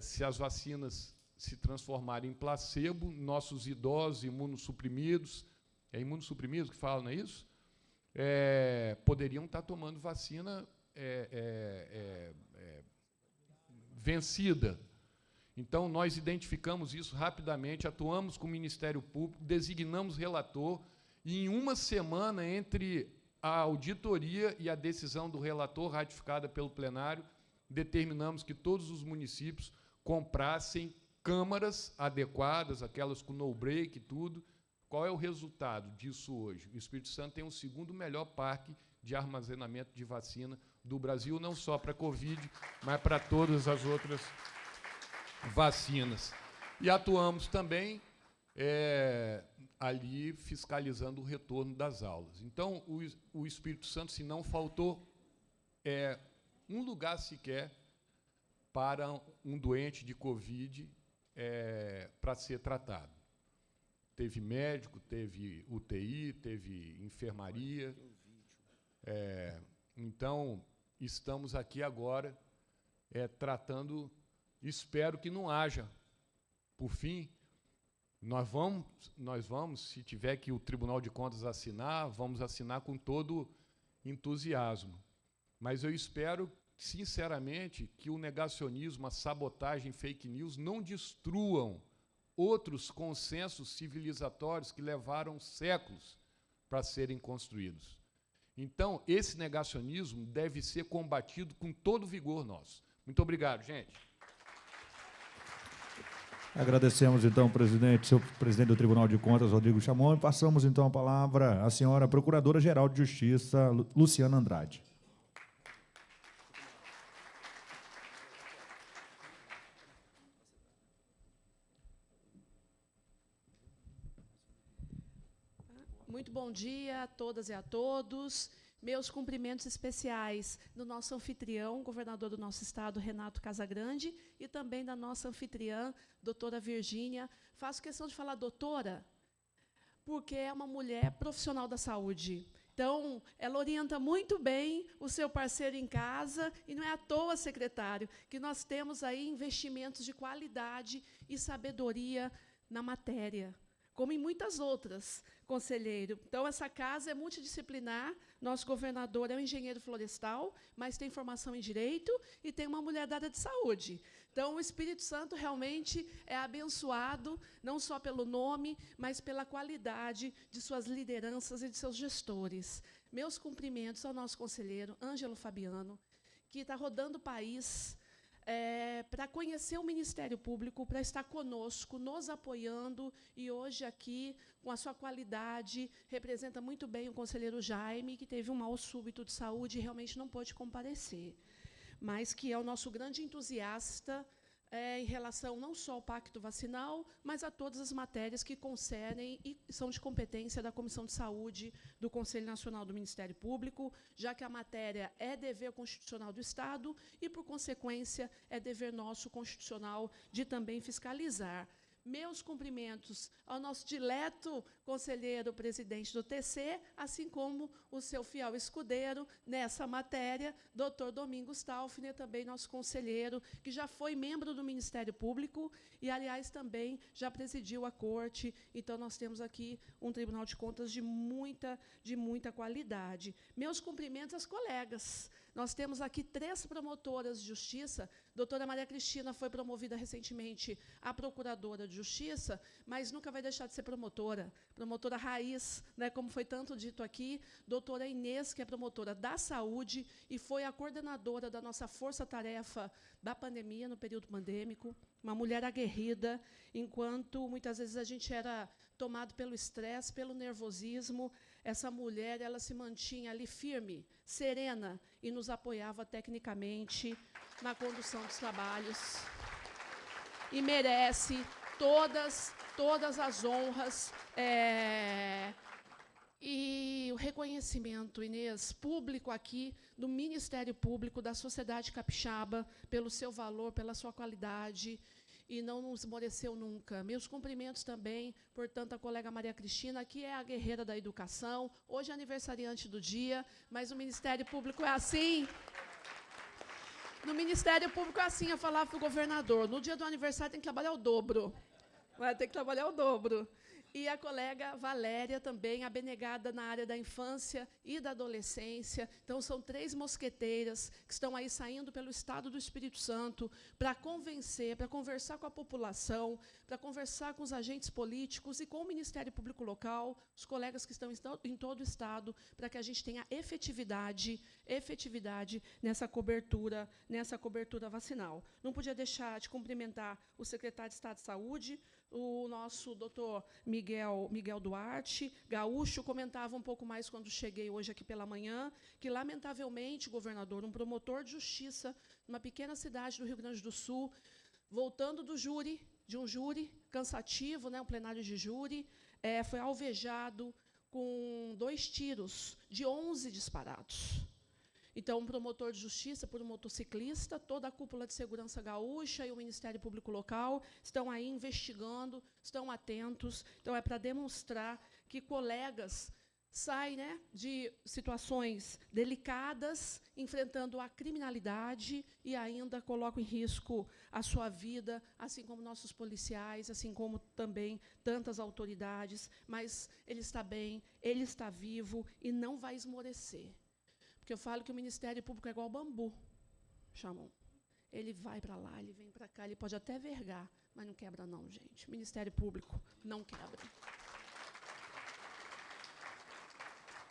Se as vacinas se transformarem em placebo, nossos idosos imunossuprimidos, é imunossuprimidos que falam, não é isso? Poderiam estar tomando vacina vencida. Então, nós identificamos isso rapidamente, atuamos com o Ministério Público, designamos relator, e em uma semana, entre a auditoria e a decisão do relator, ratificada pelo plenário, determinamos que todos os municípios comprassem câmaras adequadas, aquelas com no-break e tudo. Qual é o resultado disso hoje? O Espírito Santo tem o 2º melhor parque de armazenamento de vacina do Brasil, não só para a Covid, mas para todas as outras vacinas. E atuamos também ali fiscalizando o retorno das aulas. Então, o Espírito Santo, se não faltou um lugar sequer para um doente de Covid para ser tratado. Teve médico, teve UTI, teve enfermaria. Então, estamos aqui agora tratando. Espero que não haja. Por fim, nós vamos, se tiver que o Tribunal de Contas assinar, vamos assinar com todo entusiasmo. Mas eu espero, sinceramente, que o negacionismo, a sabotagem, fake news não destruam outros consensos civilizatórios que levaram séculos para serem construídos. Então, esse negacionismo deve ser combatido com todo vigor nosso. Muito obrigado, gente. Agradecemos, então, senhor presidente do Tribunal de Contas, Rodrigo Chamon. Passamos, então, a palavra à senhora Procuradora-Geral de Justiça, Luciana Andrade. Muito bom dia a todas e a todos. Meus cumprimentos especiais do nosso anfitrião, governador do nosso estado, Renato Casagrande, e também da nossa anfitriã, doutora Virgínia. Faço questão de falar doutora, porque é uma mulher profissional da saúde. Então, ela orienta muito bem o seu parceiro em casa, e não é à toa, secretário, que nós temos aí investimentos de qualidade e sabedoria na matéria, como em muitas outras, conselheiro. Então, essa casa é multidisciplinar. Nosso governador é um engenheiro florestal, mas tem formação em Direito e tem uma mulher da área de saúde. Então, o Espírito Santo realmente é abençoado, não só pelo nome, mas pela qualidade de suas lideranças e de seus gestores. Meus cumprimentos ao nosso conselheiro, Ângelo Fabiano, que está rodando o país para conhecer o Ministério Público, para estar conosco, nos apoiando, e hoje aqui, com a sua qualidade, representa muito bem o conselheiro Jaime, que teve um mal súbito de saúde e realmente não pôde comparecer, mas que é o nosso grande entusiasta em relação não só ao pacto vacinal, mas a todas as matérias que concernem e são de competência da Comissão de Saúde do Conselho Nacional do Ministério Público, já que a matéria é dever constitucional do Estado e, por consequência, é dever nosso constitucional de também fiscalizar. meus cumprimentos ao nosso dileto conselheiro presidente do TC, assim como o seu fiel escudeiro nessa matéria, doutor Domingos Taufner, também nosso conselheiro, que já foi membro do Ministério Público e, aliás, também já presidiu a corte. Então, nós temos aqui um Tribunal de Contas de muita qualidade. Meus cumprimentos às colegas. Nós temos aqui 3 promotoras de justiça. Doutora Maria Cristina foi promovida recentemente a procuradora de justiça, mas nunca vai deixar de ser promotora. Promotora raiz, né, como foi tanto dito aqui. Doutora Inês, que é promotora da saúde e foi a coordenadora da nossa força-tarefa da pandemia, no período pandêmico. Uma mulher aguerrida, enquanto muitas vezes a gente era tomado pelo estresse, pelo nervosismo. Essa mulher, ela se mantinha ali firme, serena, e nos apoiava tecnicamente na condução dos trabalhos. E merece todas as honras e o reconhecimento, Inês, público aqui, do Ministério Público, da sociedade capixaba, pelo seu valor, pela sua qualidade, e não nos esmoreceu nunca. Meus cumprimentos também, portanto, à colega Maria Cristina, que é a guerreira da educação, hoje é aniversariante do dia, mas o Ministério Público é assim. No Ministério Público é assim, eu falava para o governador, no dia do aniversário tem que trabalhar o dobro. Vai ter que trabalhar o dobro. E a colega Valéria também, abnegada na área da infância e da adolescência. Então, são 3 mosqueteiras que estão aí saindo pelo Estado do Espírito Santo para convencer, para conversar com a população, para conversar com os agentes políticos e com o Ministério Público Local, os colegas que estão em todo o Estado, para que a gente tenha efetividade nessa cobertura vacinal. Não podia deixar de cumprimentar o secretário de Estado de Saúde, o nosso doutor Miguel Duarte, gaúcho, comentava um pouco mais quando cheguei hoje aqui pela manhã, que, lamentavelmente, governador, um promotor de justiça, numa pequena cidade do Rio Grande do Sul, voltando de um júri cansativo, né, um plenário de júri, foi alvejado com 2 tiros de 11 disparados. Então, um promotor de justiça por um motociclista, toda a cúpula de segurança gaúcha e o Ministério Público Local estão aí investigando, estão atentos. Então, é para demonstrar que colegas saem, né, de situações delicadas, enfrentando a criminalidade e ainda colocam em risco a sua vida, assim como nossos policiais, assim como também tantas autoridades. Mas ele está bem, ele está vivo e não vai esmorecer. Porque eu falo que o Ministério Público é igual bambu, chamam. Ele vai para lá, ele vem para cá, ele pode até vergar, mas não quebra não, gente. O Ministério Público não quebra.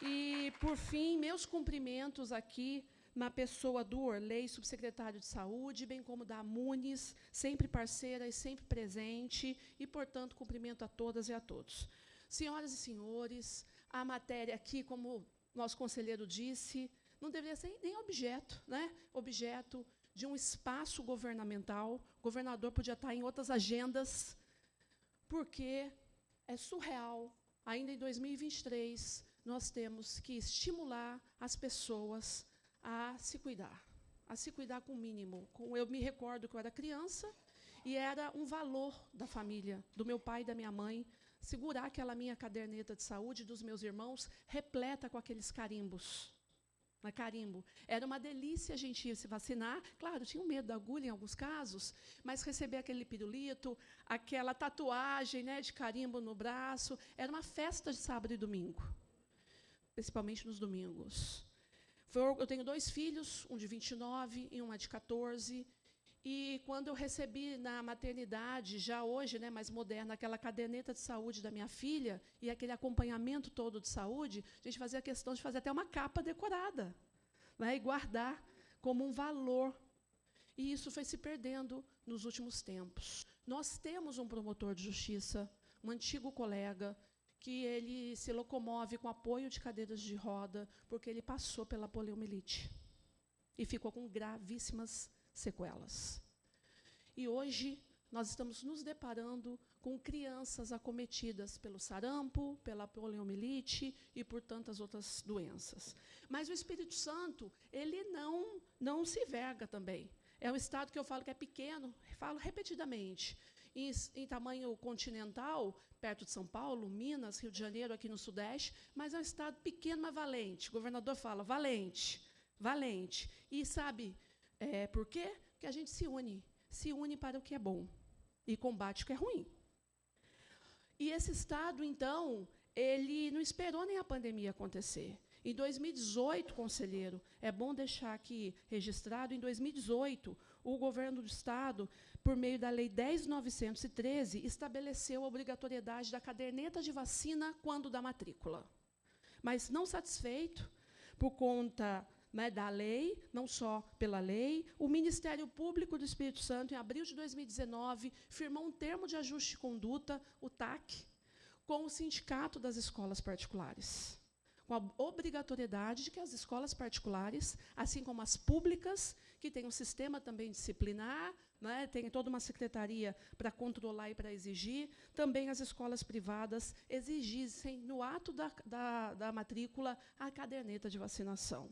E, por fim, meus cumprimentos aqui na pessoa do Orley, subsecretário de Saúde, bem como da Muniz, sempre parceira e sempre presente, e, portanto, cumprimento a todas e a todos. Senhoras e senhores, a matéria aqui, como nosso conselheiro disse, não deveria ser nem objeto, né? Objeto de um espaço governamental. O governador podia estar em outras agendas, porque é surreal. Ainda em 2023, nós temos que estimular as pessoas a se cuidar com o mínimo. Eu me recordo que eu era criança e era um valor da família, do meu pai e da minha mãe, segurar aquela minha caderneta de saúde dos meus irmãos, repleta com aqueles carimbos. Carimbo. Era uma delícia a gente ir se vacinar. Claro, tinha medo da agulha em alguns casos, mas receber aquele pirulito, aquela tatuagem, né, de carimbo no braço, era uma festa de sábado e domingo, principalmente nos domingos. Eu tenho 2 filhos, um de 29 e uma de 14, e quando eu recebi na maternidade, já hoje, né, mais moderna, aquela caderneta de saúde da minha filha e aquele acompanhamento todo de saúde, a gente fazia questão de fazer até uma capa decorada, né, e guardar como um valor. E isso foi se perdendo nos últimos tempos. Nós temos um promotor de justiça, um antigo colega, que ele se locomove com apoio de cadeiras de roda, porque ele passou pela poliomielite e ficou com gravíssimas sequelas. E hoje nós estamos nos deparando com crianças acometidas pelo sarampo, pela poliomielite e por tantas outras doenças. Mas o Espírito Santo, ele não se verga também. É um estado que eu falo que é pequeno, falo repetidamente. em tamanho continental, perto de São Paulo, Minas, Rio de Janeiro, aqui no Sudeste, mas é um estado pequeno, mas valente. O governador fala, valente, valente. E sabe por quê? Porque a gente se une para o que é bom e combate o que é ruim. E esse estado, então, ele não esperou nem a pandemia acontecer. Em 2018, conselheiro, é bom deixar aqui registrado, em 2018, o governo do Estado, por meio da Lei 10.913, estabeleceu a obrigatoriedade da caderneta de vacina quando da matrícula. Mas, não satisfeito, por conta da lei, não só pela lei, o Ministério Público do Espírito Santo, em abril de 2019, firmou um termo de ajuste de conduta, o TAC, com o Sindicato das Escolas Particulares, com a obrigatoriedade de que as escolas particulares, assim como as públicas, que têm um sistema também disciplinar, tem toda uma secretaria para controlar e para exigir, também as escolas privadas exigissem, no ato da matrícula, a caderneta de vacinação.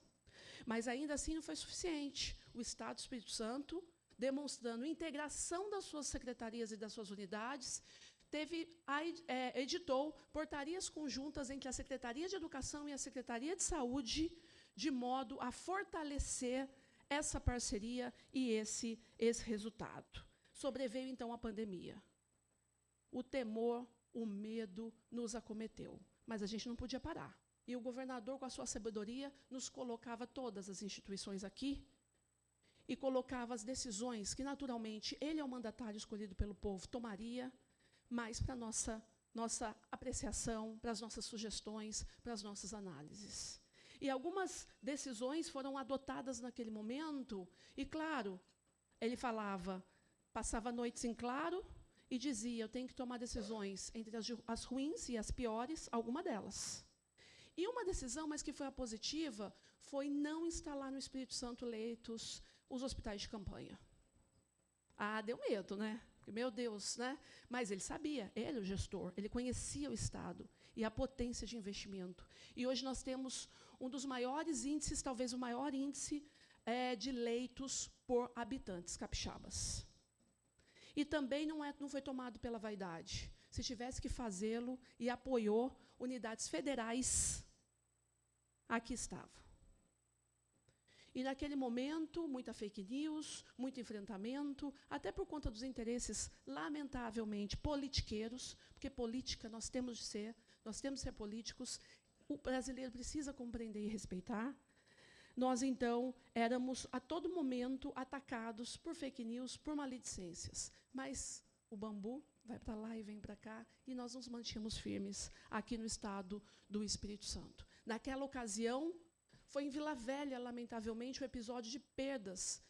Mas, ainda assim, não foi suficiente. O Estado do Espírito Santo, demonstrando integração das suas secretarias e das suas unidades, editou portarias conjuntas entre a Secretaria de Educação e a Secretaria de Saúde, de modo a fortalecer essa parceria e esse resultado. Sobreveio, então, a pandemia. O temor, o medo nos acometeu, mas a gente não podia parar. E o governador, com a sua sabedoria, nos colocava todas as instituições aqui e colocava as decisões que, naturalmente, ele é o mandatário escolhido pelo povo, tomaria, mas para a nossa apreciação, para as nossas sugestões, para as nossas análises. E algumas decisões foram adotadas naquele momento, e, claro, ele falava, passava noites em claro e dizia, eu tenho que tomar decisões entre as ruins e as piores, alguma delas. E uma decisão, mas que foi a positiva, foi não instalar no Espírito Santo leitos, os hospitais de campanha. Deu medo, né? Meu Deus, né? Mas ele sabia, ele é o gestor, ele conhecia o Estado e a potência de investimento. E hoje nós temos um dos maiores índices, talvez o maior índice de leitos por habitantes capixabas. E também não foi tomado pela vaidade. Se tivesse que fazê-lo, e apoiou unidades federais, aqui estava. E, naquele momento, muita fake news, muito enfrentamento, até por conta dos interesses, lamentavelmente, politiqueiros, porque política nós temos de ser políticos, o brasileiro precisa compreender e respeitar. Nós, então, éramos, a todo momento, atacados por fake news, por maledicências. Mas o bambu vai para lá e vem para cá, e nós nos mantínhamos firmes aqui no Estado do Espírito Santo. Naquela ocasião, foi em Vila Velha, lamentavelmente, o episódio de perdas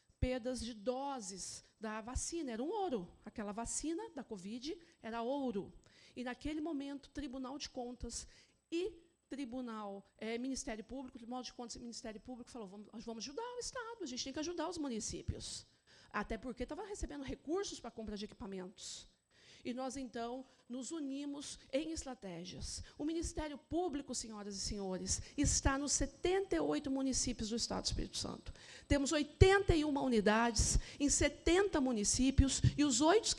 de doses da vacina. Era um ouro. Aquela vacina da Covid era ouro. E, naquele momento, Tribunal de Contas e Ministério Público, Tribunal de Contas e Ministério Público falou, nós vamos ajudar o Estado, a gente tem que ajudar os municípios. Até porque estava recebendo recursos para a compra de equipamentos. E nós, então, nos unimos em estratégias. O Ministério Público, senhoras e senhores, está nos 78 municípios do Estado do Espírito Santo. Temos 81 unidades em 70 municípios, e os 8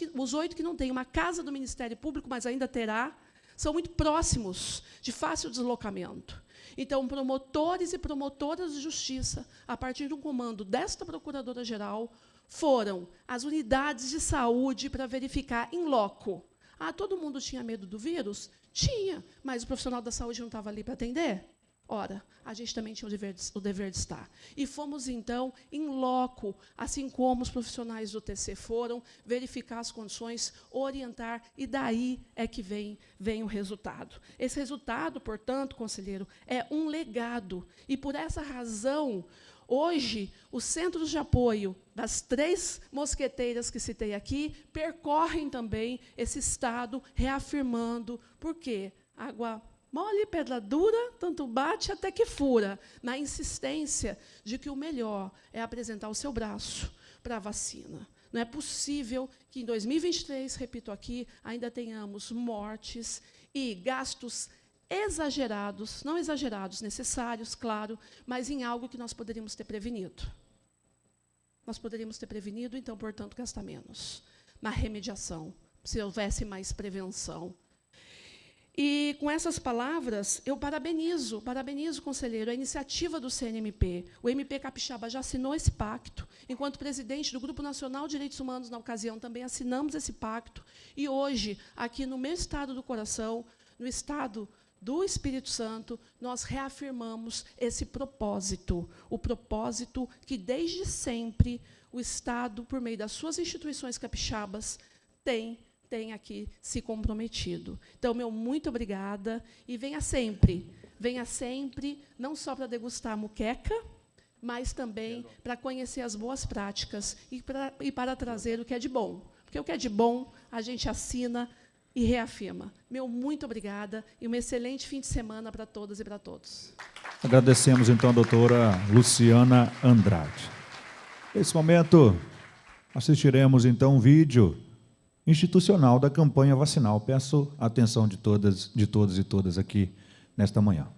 que não têm uma casa do Ministério Público, mas ainda terá, são muito próximos, de fácil deslocamento. Então, promotores e promotoras de justiça, a partir de um comando desta Procuradora-Geral, foram às unidades de saúde para verificar em loco. Todo mundo tinha medo do vírus? Tinha, mas o profissional da saúde não estava ali para atender? Ora, a gente também tinha o dever de estar. E fomos, então, em loco, assim como os profissionais do TC foram, verificar as condições, orientar, e daí é que vem o resultado. Esse resultado, portanto, conselheiro, é um legado. E, por essa razão, hoje, os centros de apoio das 3 mosqueteiras que citei aqui percorrem também esse Estado, reafirmando, por quê? Água mole, pedra dura, tanto bate até que fura, na insistência de que o melhor é apresentar o seu braço para a vacina. Não é possível que, em 2023, repito aqui, ainda tenhamos mortes e gastos exagerados, não exagerados, necessários, claro, mas em algo que nós poderíamos ter prevenido. Nós poderíamos ter prevenido, então, portanto, gastar menos na remediação, se houvesse mais prevenção. E, com essas palavras, eu parabenizo, conselheiro, a iniciativa do CNMP. O MP Capixaba já assinou esse pacto. Enquanto presidente do Grupo Nacional de Direitos Humanos, na ocasião, também assinamos esse pacto. E, hoje, aqui no meu estado do coração, no estado do Espírito Santo, nós reafirmamos esse propósito, o propósito que, desde sempre, o Estado, por meio das suas instituições capixabas, tem aqui se comprometido. Então, meu muito obrigada, e venha sempre, não só para degustar a muqueca, mas também para conhecer as boas práticas e para trazer o que é de bom. Porque o que é de bom, a gente assina e reafirma. Meu muito obrigada e um excelente fim de semana para todas e para todos. Agradecemos, então, a doutora Luciana Andrade. Nesse momento, assistiremos, então, um vídeo institucional da campanha vacinal. Peço a atenção de todos e todas aqui nesta manhã.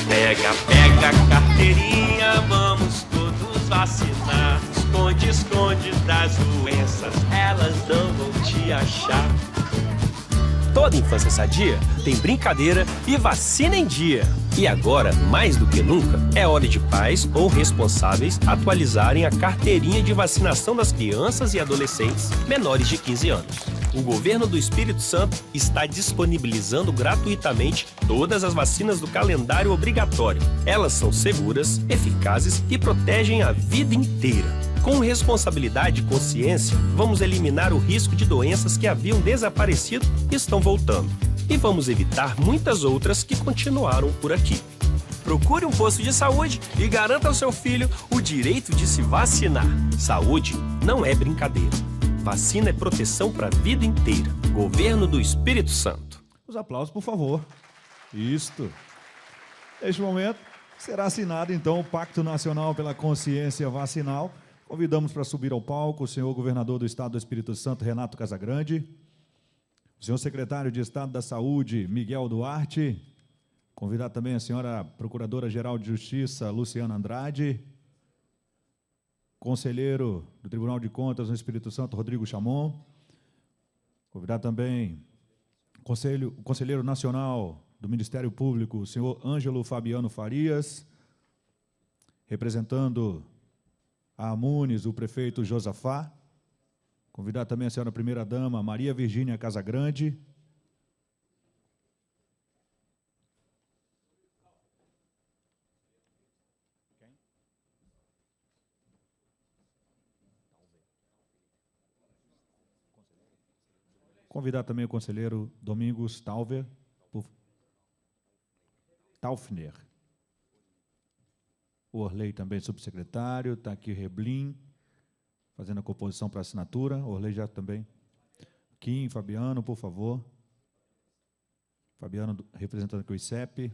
Pega, pega a carteirinha, vamos todos vacinar. Esconde, esconde das doenças, elas não vão te achar. Toda infância sadia tem brincadeira e vacina em dia. E agora, mais do que nunca, é hora de pais ou responsáveis atualizarem a carteirinha de vacinação das crianças e adolescentes menores de 15 anos. O governo do Espírito Santo está disponibilizando gratuitamente todas as vacinas do calendário obrigatório. Elas são seguras, eficazes e protegem a vida inteira. Com responsabilidade e consciência, vamos eliminar o risco de doenças que haviam desaparecido e estão voltando. E vamos evitar muitas outras que continuaram por aqui. Procure um posto de saúde e garanta ao seu filho o direito de se vacinar. Saúde não é brincadeira. Vacina é proteção para a vida inteira. Governo do Espírito Santo. Os aplausos, por favor. Isto. Neste momento, será assinado, então, o Pacto Nacional pela Consciência Vacinal. Convidamos para subir ao palco o senhor governador do Estado do Espírito Santo, Renato Casagrande, o senhor secretário de Estado da Saúde, Miguel Duarte, convidar também a senhora Procuradora-Geral de Justiça, Luciana Andrade, conselheiro do Tribunal de Contas no Espírito Santo, Rodrigo Chamon, convidar também o conselheiro nacional do Ministério Público, o senhor Ângelo Fabiano Farias, representando a Amunes, o prefeito Josafá, convidar também a senhora primeira-dama Maria Virgínia Casagrande, convidar também o conselheiro Domingos Taufner, o Orley também subsecretário, está aqui Reblin, fazendo a composição para assinatura, Orley já também. Kim, Fabiano, por favor. Fabiano representando aqui o ICEP.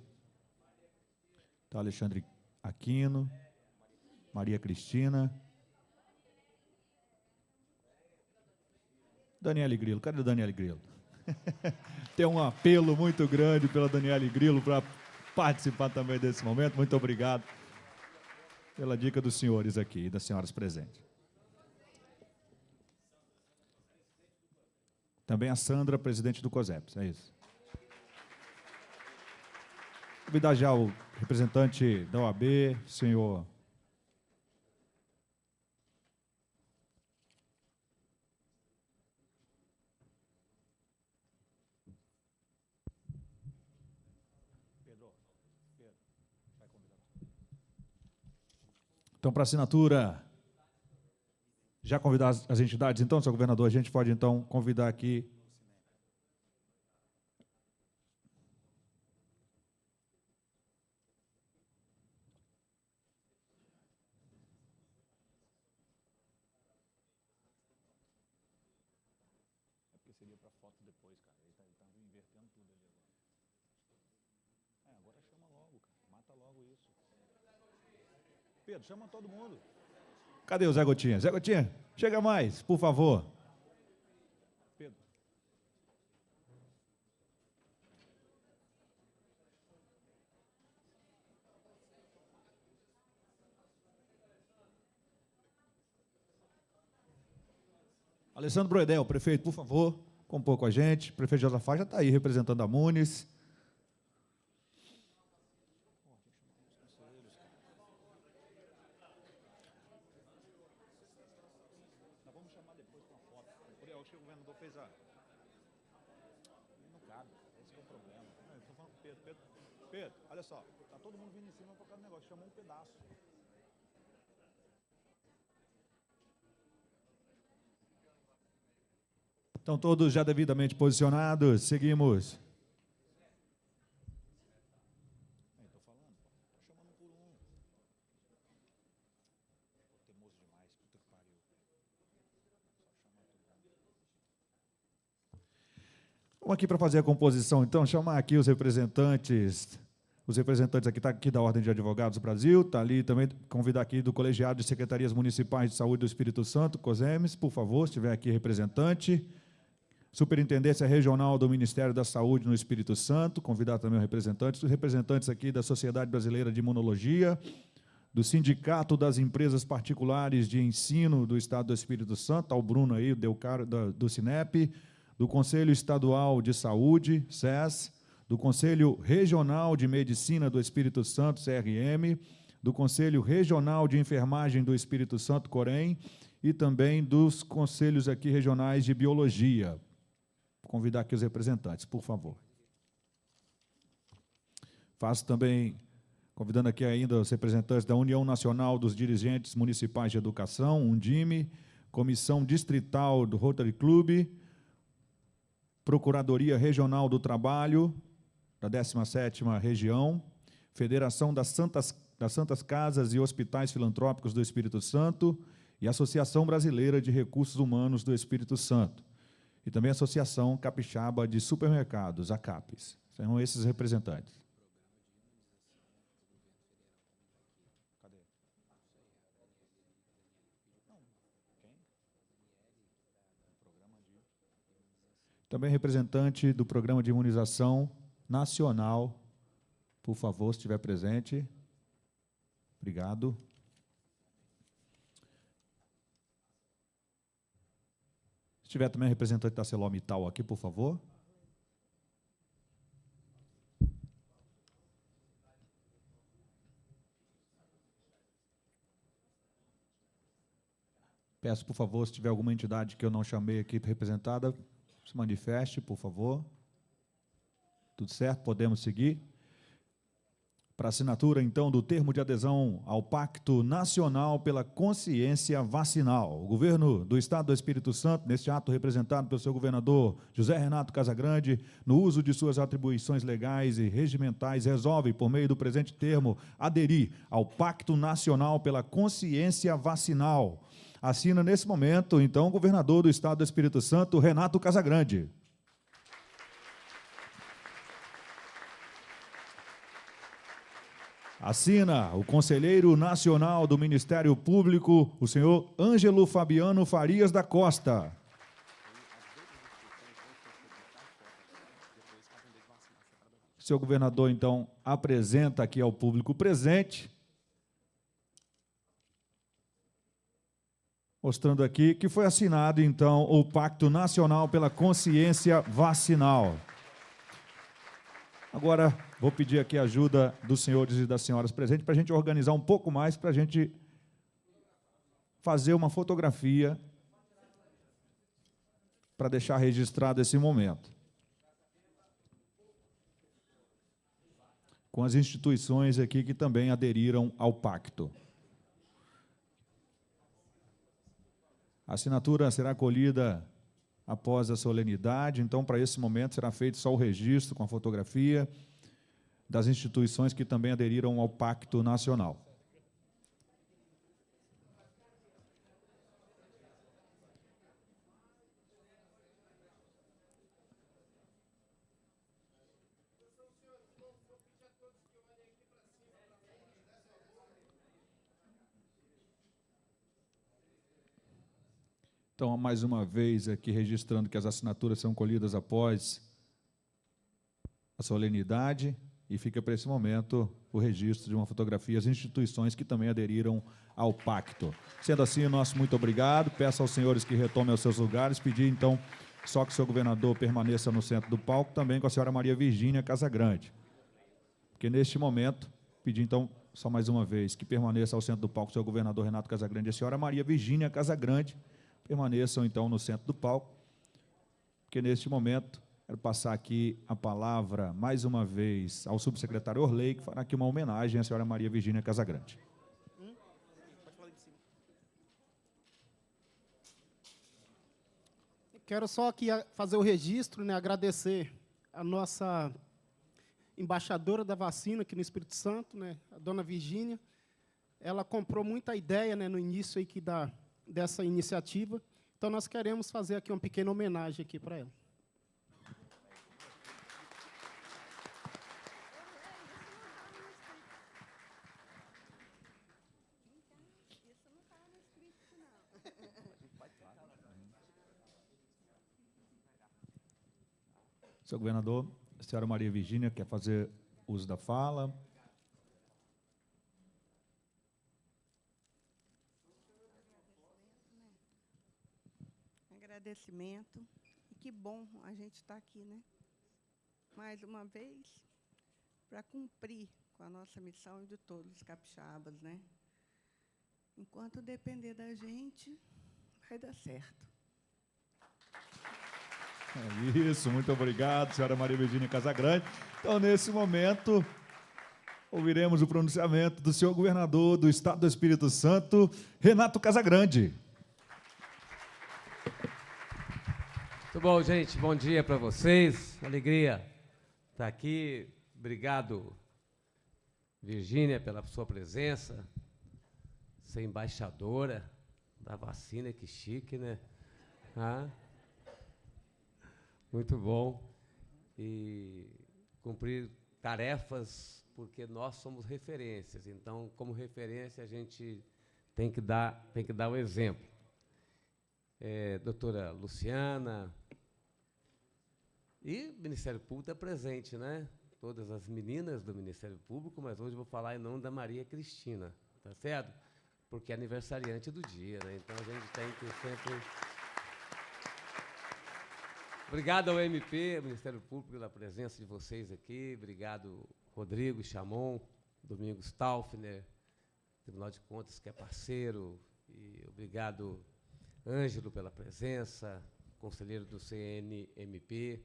Está Alexandre Aquino, Maria Cristina. Daniele Grilo, cadê a Daniele Grilo? Tem um apelo muito grande pela Daniele Grilo para participar também desse momento. Muito obrigado pela dica dos senhores aqui e das senhoras presentes. Também a Sandra, presidente do COSEPS, é isso. Convidar já o representante da OAB, senhor Então, para assinatura, já convidar as entidades, então, senhor governador, a gente pode, então, convidar aqui seria para foto depois, cara. Ele tá invertendo tudo ali agora. Agora chama logo, cara. Mata logo isso. Pedro, chama todo mundo. Cadê o Zé Gotinha? Zé Gotinha, chega mais, por favor. Pedro. Alessandro Broedel, prefeito, por favor, compor com a gente. O prefeito Josafá já está aí representando a Muniz. Nós vamos chamar depois para uma foto. Acho que o governador fez a... Não cabe, esse que é o problema. Eu estou falando com o Pedro, olha só, está todo mundo vindo em cima por causa do negócio, chamou um pedaço. Estão todos já devidamente posicionados. Seguimos. Estou falando, estou chamando um por um. Teimoso demais, puta que pariu. Vamos aqui para fazer a composição, então, chamar aqui os representantes aqui, está aqui da Ordem de Advogados do Brasil, está ali também, convidar aqui do Colegiado de Secretarias Municipais de Saúde do Espírito Santo, COSEMES, por favor, se tiver aqui representante. Superintendência Regional do Ministério da Saúde no Espírito Santo, convidar também os representantes aqui da Sociedade Brasileira de Imunologia, do Sindicato das Empresas Particulares de Ensino do Estado do Espírito Santo, tá o Bruno aí, do Sinep, do Conselho Estadual de Saúde, SES, do Conselho Regional de Medicina do Espírito Santo, CRM, do Conselho Regional de Enfermagem do Espírito Santo, COREM, e também dos Conselhos aqui regionais de Biologia. Vou convidar aqui os representantes, por favor. Faço também, convidando aqui ainda os representantes da União Nacional dos Dirigentes Municipais de Educação, UNDIME, Comissão Distrital do Rotary Club, Procuradoria Regional do Trabalho, da 17ª Região, Federação das Santas Casas e Hospitais Filantrópicos do Espírito Santo e Associação Brasileira de Recursos Humanos do Espírito Santo. E também a Associação Capixaba de Supermercados, a CAPES. São esses representantes. Cadê? Também representante do Programa de Imunização Nacional, por favor, se estiver presente. Obrigado. Se tiver também representante da ArcelorMittal aqui, por favor. Peço, por favor, se tiver alguma entidade que eu não chamei aqui representada, se manifeste, por favor. Tudo certo? Podemos seguir? Para assinatura, então, do termo de adesão ao Pacto Nacional pela Consciência Vacinal. O governo do Estado do Espírito Santo, neste ato representado pelo seu governador José Renato Casagrande, no uso de suas atribuições legais e regimentais, resolve, por meio do presente termo, aderir ao Pacto Nacional pela Consciência Vacinal. Assina, nesse momento, então, o governador do Estado do Espírito Santo, Renato Casagrande. Assina o Conselheiro Nacional do Ministério Público, o senhor Ângelo Fabiano Farias da Costa. O senhor governador, então, apresenta aqui ao público presente, mostrando aqui que foi assinado, então, o Pacto Nacional pela Consciência Vacinal. Agora, vou pedir aqui a ajuda dos senhores e das senhoras presentes para a gente organizar um pouco mais, para a gente fazer uma fotografia para deixar registrado esse momento. Com as instituições aqui que também aderiram ao pacto. A assinatura será colhida após a solenidade, então, para esse momento, será feito só o registro com a fotografia das instituições que também aderiram ao Pacto Nacional. Então, mais uma vez aqui registrando que as assinaturas são colhidas após a solenidade e fica para esse momento o registro de uma fotografia as instituições que também aderiram ao pacto. Sendo assim, nosso muito obrigado. Peço aos senhores que retomem aos seus lugares, pedir então só que o senhor governador permaneça no centro do palco, também com a senhora Maria Virgínia Casagrande. Porque neste momento, pedir então só mais uma vez que permaneça ao centro do palco o senhor governador Renato Casagrande e a senhora Maria Virgínia Casagrande, permaneçam então no centro do palco, porque neste momento quero passar aqui a palavra mais uma vez ao subsecretário Orley, que fará aqui uma homenagem à senhora Maria Virgínia Casagrande. Quero só aqui fazer o registro, né, agradecer a nossa embaixadora da vacina aqui no Espírito Santo, né, a dona Virgínia. Ela comprou muita ideia, né, no início aí dessa iniciativa. Então, nós queremos fazer aqui uma pequena homenagem aqui para ela. Senhor governador, a senhora Maria Virgínia quer fazer uso da fala. Agradecimento. E que bom a gente estar aqui, né? Mais uma vez, para cumprir com a nossa missão e de todos os capixabas, né? Enquanto depender da gente, vai dar certo. É isso, muito obrigado, senhora Maria Virgínia Casagrande. Então, nesse momento, ouviremos o pronunciamento do senhor governador do Estado do Espírito Santo, Renato Casagrande. Muito bom, gente. Bom dia para vocês. Alegria estar aqui. Obrigado, Virgínia, pela sua presença. Ser embaixadora da vacina, que chique, né? Ah, muito bom. E cumprir tarefas, porque nós somos referências. Então, como referência, a gente tem que dar o exemplo. Doutora Luciana, e o Ministério Público está presente, né? Todas as meninas do Ministério Público, mas hoje eu vou falar em nome da Maria Cristina, tá certo? Porque é aniversariante do dia, né? Então a gente tem que sempre... Obrigado ao MP, ao Ministério Público, pela presença de vocês aqui. Obrigado, Rodrigo Chamon, Domingos Taufner, Tribunal de Contas, que é parceiro. E obrigado, Ângelo, pela presença, conselheiro do CNMP.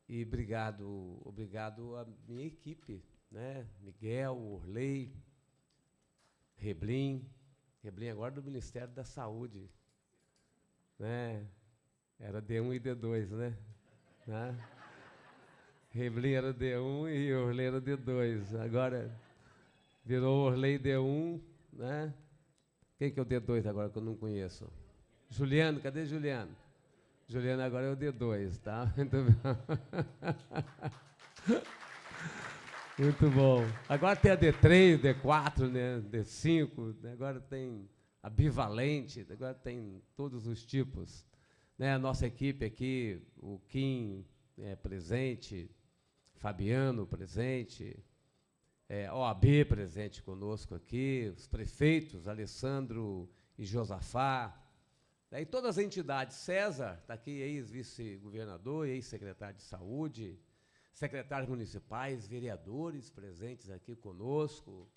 E obrigado à minha equipe, né? Miguel, Orley, Reblin agora do Ministério da Saúde, né? Era D1 e D2, né? Reblin era D1 e Orley era D2. Agora virou Orley D1, né? Quem que é o D2 agora, que eu não conheço? Juliano, cadê Juliano? Juliano agora é o D2, tá? Muito bom. Muito bom. Agora tem a D3, D4, né? D5, né? Agora tem a bivalente, agora tem todos os tipos. Né? A nossa equipe aqui, o Kim presente, Fabiano presente, OAB presente conosco aqui, os prefeitos, Alessandro e Josafá, e todas as entidades, César, está aqui, ex-vice-governador, ex-secretário de Saúde, secretários municipais, vereadores presentes aqui conosco,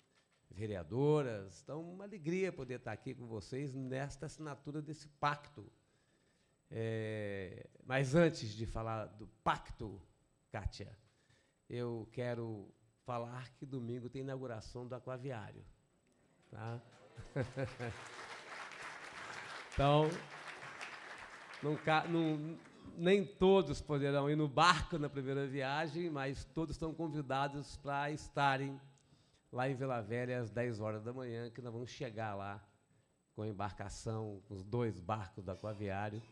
vereadoras. Então, uma alegria poder estar aqui com vocês nesta assinatura desse pacto. Mas antes de falar do pacto, Kátia, eu quero falar que domingo tem inauguração do aquaviário. Tá? Então, nem todos poderão ir no barco na primeira viagem, mas todos estão convidados para estarem lá em Vila Velha às 10 horas da manhã, que nós vamos chegar lá com a embarcação, com os 2 barcos do aquaviário.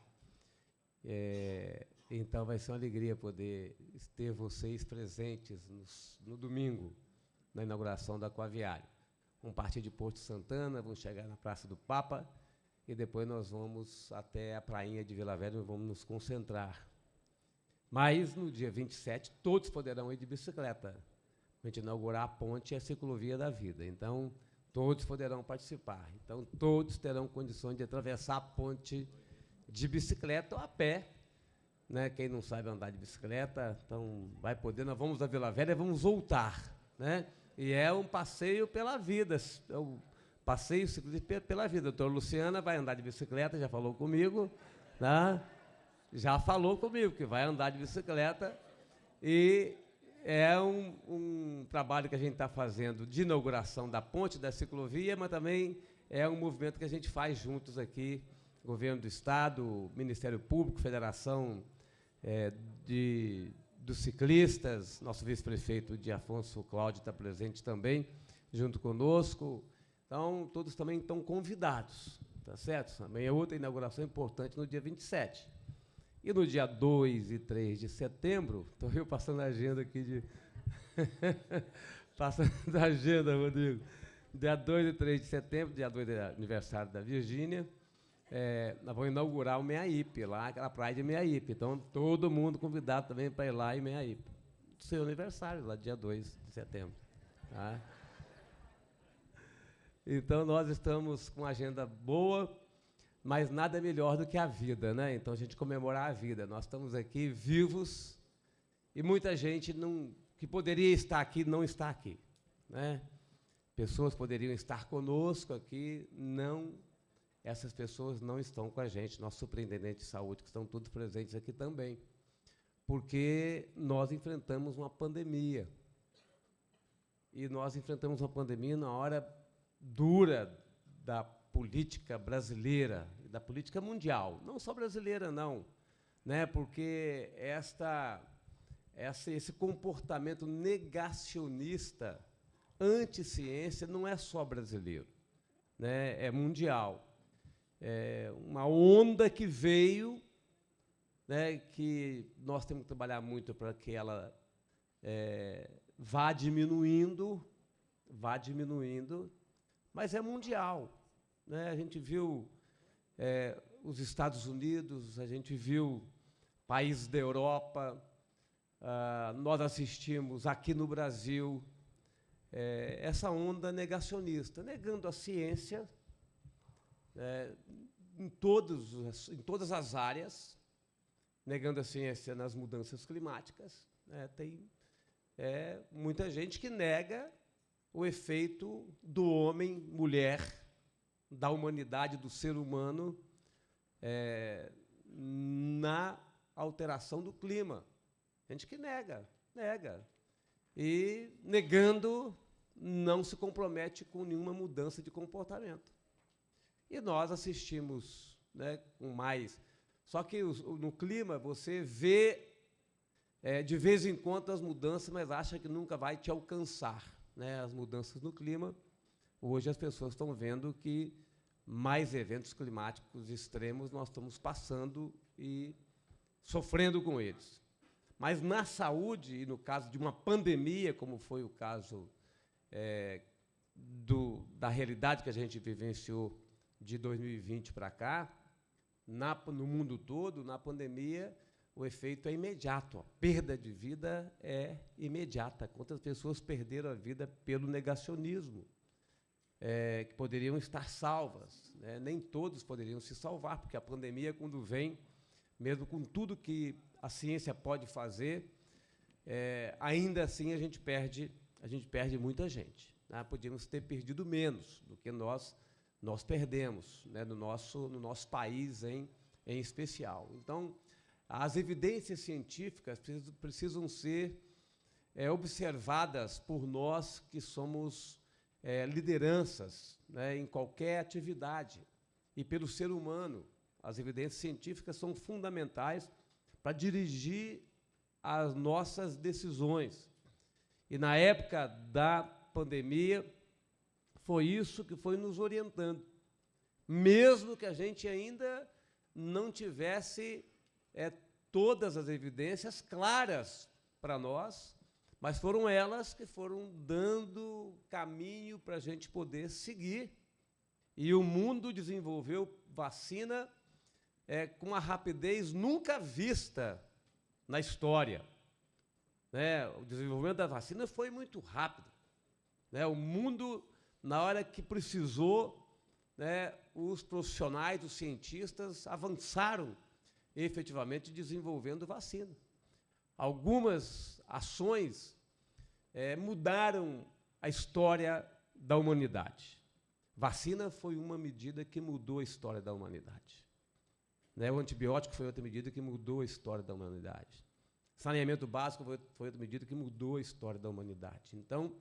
Então, vai ser uma alegria poder ter vocês presentes no domingo, na inauguração do aquaviário. Vamos partir de Porto Santana, vamos chegar na Praça do Papa, e depois nós vamos até a prainha de Vila Velha e vamos nos concentrar. Mas, no dia 27, todos poderão ir de bicicleta. a gente inaugurar a ponte e a ciclovia da vida. Então, todos poderão participar. Então, todos terão condições de atravessar a ponte de bicicleta ou a pé. Né? Quem não sabe andar de bicicleta, então vai poder. Nós vamos da Vila Velha e vamos voltar. Né? E é um passeio pela vida, é um passeio ciclista pela vida. A doutora Luciana vai andar de bicicleta, já falou comigo, né? Já falou comigo que vai andar de bicicleta. E é um trabalho que a gente está fazendo de inauguração da ponte, da ciclovia, mas também é um movimento que a gente faz juntos aqui, Governo do Estado, Ministério Público, Federação dos Ciclistas, nosso vice-prefeito de Afonso Cláudio está presente também, junto conosco. Então, todos também estão convidados, tá certo? Também é outra inauguração importante no dia 27. E no dia 2 e 3 de setembro, estou eu passando a agenda aqui de... passando a agenda, Rodrigo. Dia 2 e 3 de setembro, dia 2 é aniversário da Virgínia, nós vamos inaugurar o Meaípe, lá, aquela praia de Meaípe. Então, todo mundo convidado também para ir lá em Meaípe. Seu aniversário, lá dia 2 de setembro. Tá? Então, nós estamos com uma agenda boa, mas nada melhor do que a vida, né? Então, a gente comemorar a vida. Nós estamos aqui vivos e muita gente que poderia estar aqui não está aqui, né? Pessoas poderiam estar conosco aqui, não. Essas pessoas não estão com a gente, nossos superintendentes de saúde, que estão todos presentes aqui também, porque nós enfrentamos uma pandemia. E nós enfrentamos uma pandemia na hora dura da política brasileira e da política mundial, não só brasileira, não, né? Porque esse comportamento negacionista, anti-ciência, não é só brasileiro, né? É mundial. É uma onda que veio, né, que nós temos que trabalhar muito para que ela vá diminuindo, mas é mundial. Né? A gente viu os Estados Unidos, a gente viu países da Europa, nós assistimos aqui no Brasil essa onda negacionista, negando a ciência, em todas as áreas, negando a ciência nas mudanças climáticas. Tem muita gente que nega o efeito do homem, mulher, da humanidade, do ser humano, na alteração do clima. Gente que nega. E, negando, não se compromete com nenhuma mudança de comportamento. E nós assistimos, né, com mais... Só que no clima você vê, de vez em quando, as mudanças, mas acha que nunca vai te alcançar, né, as mudanças no clima. Hoje as pessoas estão vendo que mais eventos climáticos extremos nós estamos passando e sofrendo com eles. Mas na saúde, e no caso de uma pandemia, como foi o caso da realidade que a gente vivenciou de 2020 para cá, no mundo todo, na pandemia, o efeito é imediato. A perda de vida é imediata. Quantas pessoas perderam a vida pelo negacionismo, que poderiam estar salvas, né? Nem todos poderiam se salvar, porque a pandemia, quando vem, mesmo com tudo que a ciência pode fazer, ainda assim a gente perde muita gente. Né? Podíamos ter perdido menos do que nós perdemos, né, no nosso país em especial. Então, as evidências científicas precisam ser observadas por nós que somos lideranças, né, em qualquer atividade, e pelo ser humano. As evidências científicas são fundamentais para dirigir as nossas decisões. E, na época da pandemia, foi isso que foi nos orientando. Mesmo que a gente ainda não tivesse todas as evidências claras para nós, mas foram elas que foram dando caminho para a gente poder seguir. E o mundo desenvolveu vacina com uma rapidez nunca vista na história. né, o desenvolvimento da vacina foi muito rápido. Né, o mundo, na hora que precisou, né, os profissionais, os cientistas avançaram efetivamente desenvolvendo vacina. Algumas ações mudaram a história da humanidade. Vacina foi uma medida que mudou a história da humanidade. Né, o antibiótico foi outra medida que mudou a história da humanidade. Saneamento básico foi outra medida que mudou a história da humanidade. Então,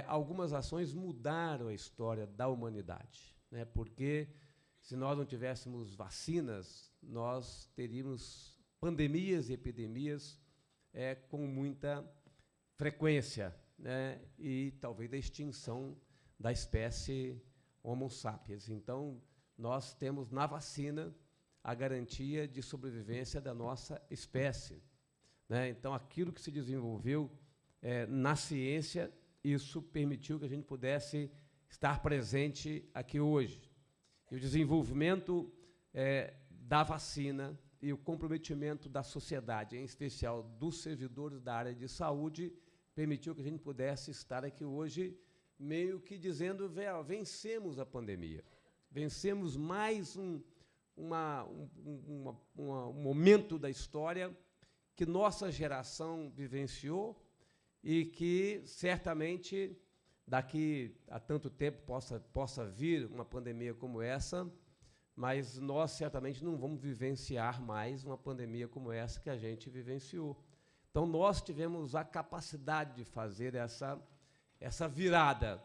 algumas ações mudaram a história da humanidade, né, porque se nós não tivéssemos vacinas, nós teríamos pandemias e epidemias com muita frequência, né, e talvez a extinção da espécie Homo sapiens. Então, nós temos na vacina a garantia de sobrevivência da nossa espécie. Né? Então, aquilo que se desenvolveu na ciência, isso permitiu que a gente pudesse estar presente aqui hoje. E o desenvolvimento da vacina e o comprometimento da sociedade, em especial dos servidores da área de saúde, permitiu que a gente pudesse estar aqui hoje meio que dizendo, vencemos a pandemia, vencemos mais um momento da história que nossa geração vivenciou e que, certamente, daqui a tanto tempo possa vir uma pandemia como essa, mas nós, certamente, não vamos vivenciar mais uma pandemia como essa que a gente vivenciou. Então, nós tivemos a capacidade de fazer essa virada,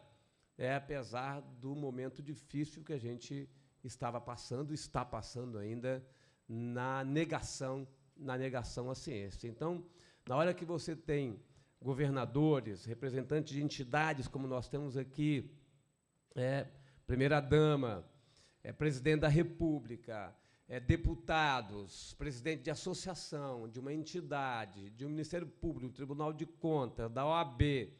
apesar do momento difícil que a gente está passando ainda na negação à ciência. Então, na hora que você tem governadores, representantes de entidades, como nós temos aqui, primeira-dama, presidente da República, deputados, presidente de associação, de uma entidade, de um Ministério Público, do Tribunal de Contas, da OAB,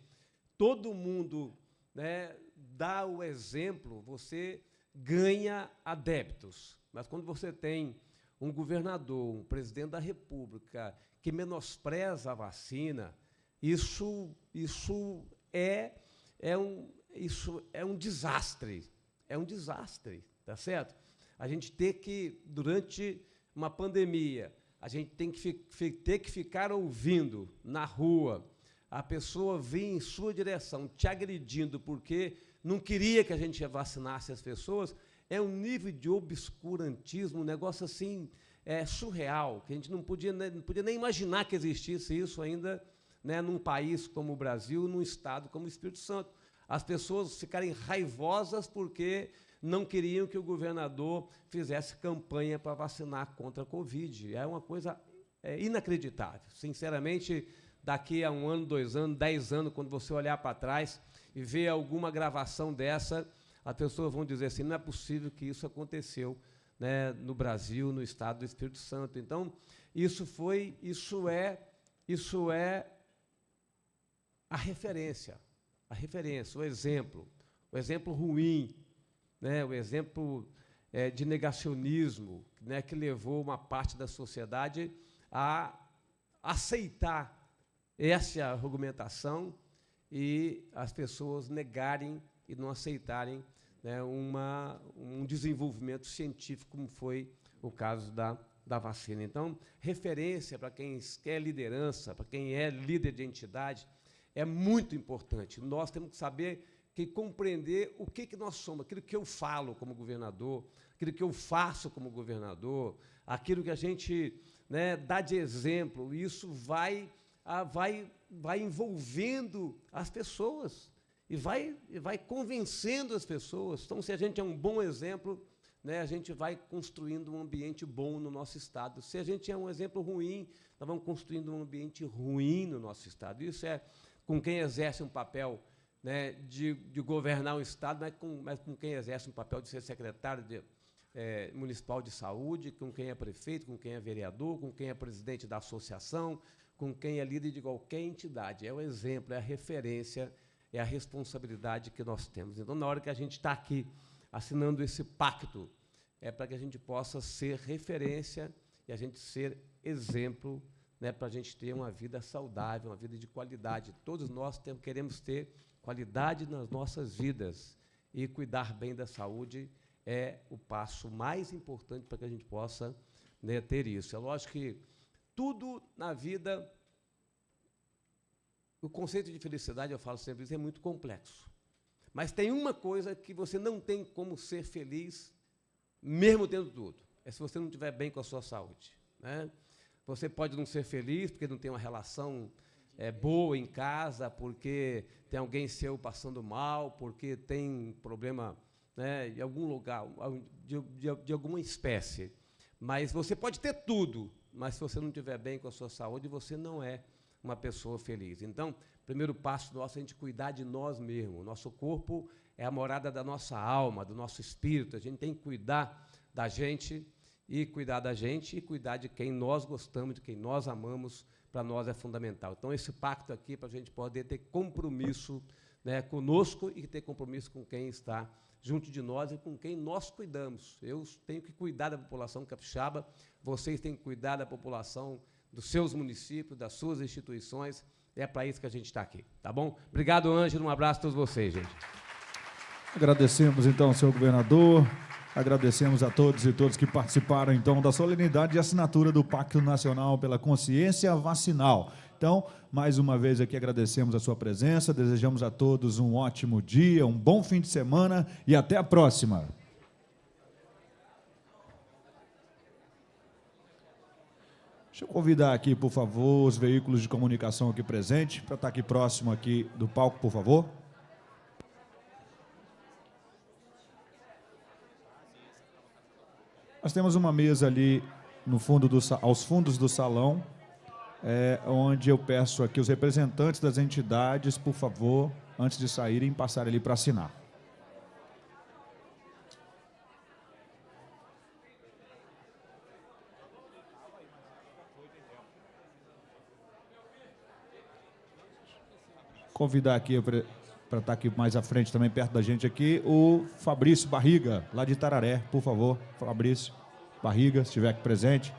todo mundo, né, dá o exemplo, você ganha adeptos. Mas quando você tem um governador, um presidente da República que menospreza a vacina, isso é um desastre. É um desastre, tá certo? A gente tem que, durante uma pandemia, a gente tem que ter que ficar ouvindo na rua a pessoa vir em sua direção, te agredindo porque não queria que a gente vacinasse as pessoas, é um nível de obscurantismo, um negócio assim surreal, que a gente não podia nem imaginar que existisse isso ainda, né, num país como o Brasil, num estado como o Espírito Santo. As pessoas ficarem raivosas porque não queriam que o governador fizesse campanha para vacinar contra a Covid. É uma coisa inacreditável. Sinceramente, daqui a 1 ano, 2 anos, 10 anos, quando você olhar para trás e ver alguma gravação dessa, as pessoas vão dizer assim, não é possível que isso aconteceu, né, no Brasil, no estado do Espírito Santo. Então, isso é a referência, o exemplo ruim, né, o exemplo de negacionismo, né, que levou uma parte da sociedade a aceitar essa argumentação e as pessoas negarem e não aceitarem, né, um desenvolvimento científico, como foi o caso da vacina. Então, referência para quem quer liderança, para quem é líder de entidade, é muito importante. Nós temos que saber compreender o que nós somos, aquilo que eu falo como governador, aquilo que eu faço como governador, aquilo que a gente, né, dá de exemplo. Isso vai envolvendo as pessoas e vai convencendo as pessoas. Então, se a gente é um bom exemplo, né, a gente vai construindo um ambiente bom no nosso estado. Se a gente é um exemplo ruim, nós vamos construindo um ambiente ruim no nosso estado. Isso é com quem exerce um papel, né, de governar um estado, mas com quem exerce um papel de ser secretário municipal de saúde, com quem é prefeito, com quem é vereador, com quem é presidente da associação, com quem é líder de qualquer entidade. É o exemplo, é a referência, é a responsabilidade que nós temos. Então, na hora que a gente está aqui assinando esse pacto, é para que a gente possa ser referência e a gente ser exemplo, né, para a gente ter uma vida saudável, uma vida de qualidade. Todos nós queremos ter qualidade nas nossas vidas, e cuidar bem da saúde é o passo mais importante para que a gente possa, né, ter isso. É lógico que tudo na vida, o conceito de felicidade, eu falo sempre isso, é muito complexo. Mas tem uma coisa que você não tem como ser feliz, mesmo tendo tudo, é se você não estiver bem com a sua saúde, né? Você pode não ser feliz porque não tem uma relação boa em casa, porque tem alguém seu passando mal, porque tem problema, né, em algum lugar, de alguma espécie. Mas você pode ter tudo, mas se você não estiver bem com a sua saúde, você não é uma pessoa feliz. Então, o primeiro passo nosso é a gente cuidar de nós mesmos. Nosso corpo é a morada da nossa alma, do nosso espírito. A gente tem que cuidar da gente e cuidar da gente e cuidar de quem nós gostamos, de quem nós amamos, para nós é fundamental. Então, esse pacto aqui, para a gente poder ter compromisso, né, conosco e ter compromisso com quem está junto de nós e com quem nós cuidamos. Eu tenho que cuidar da população capixaba, vocês têm que cuidar da população dos seus municípios, das suas instituições. É para isso que a gente está aqui, tá bom? Obrigado, Ângelo, um abraço a todos vocês, gente. Agradecemos, então, ao senhor governador, agradecemos a todos e todas que participaram, então, da solenidade de assinatura do Pacto Nacional pela Consciência Vacinal. Então, mais uma vez aqui agradecemos a sua presença, desejamos a todos um ótimo dia, um bom fim de semana e até a próxima. Deixa eu convidar aqui, por favor, os veículos de comunicação aqui presentes, para estar aqui próximo aqui do palco, por favor. Nós temos uma mesa ali no fundo aos fundos do salão, onde eu peço aqui os representantes das entidades, por favor, antes de saírem, passarem ali para assinar. Convidar aqui para estar aqui mais à frente, também perto da gente aqui, o Fabrício Barriga, lá de Itararé, por favor, Fabrício Barriga, se estiver aqui presente.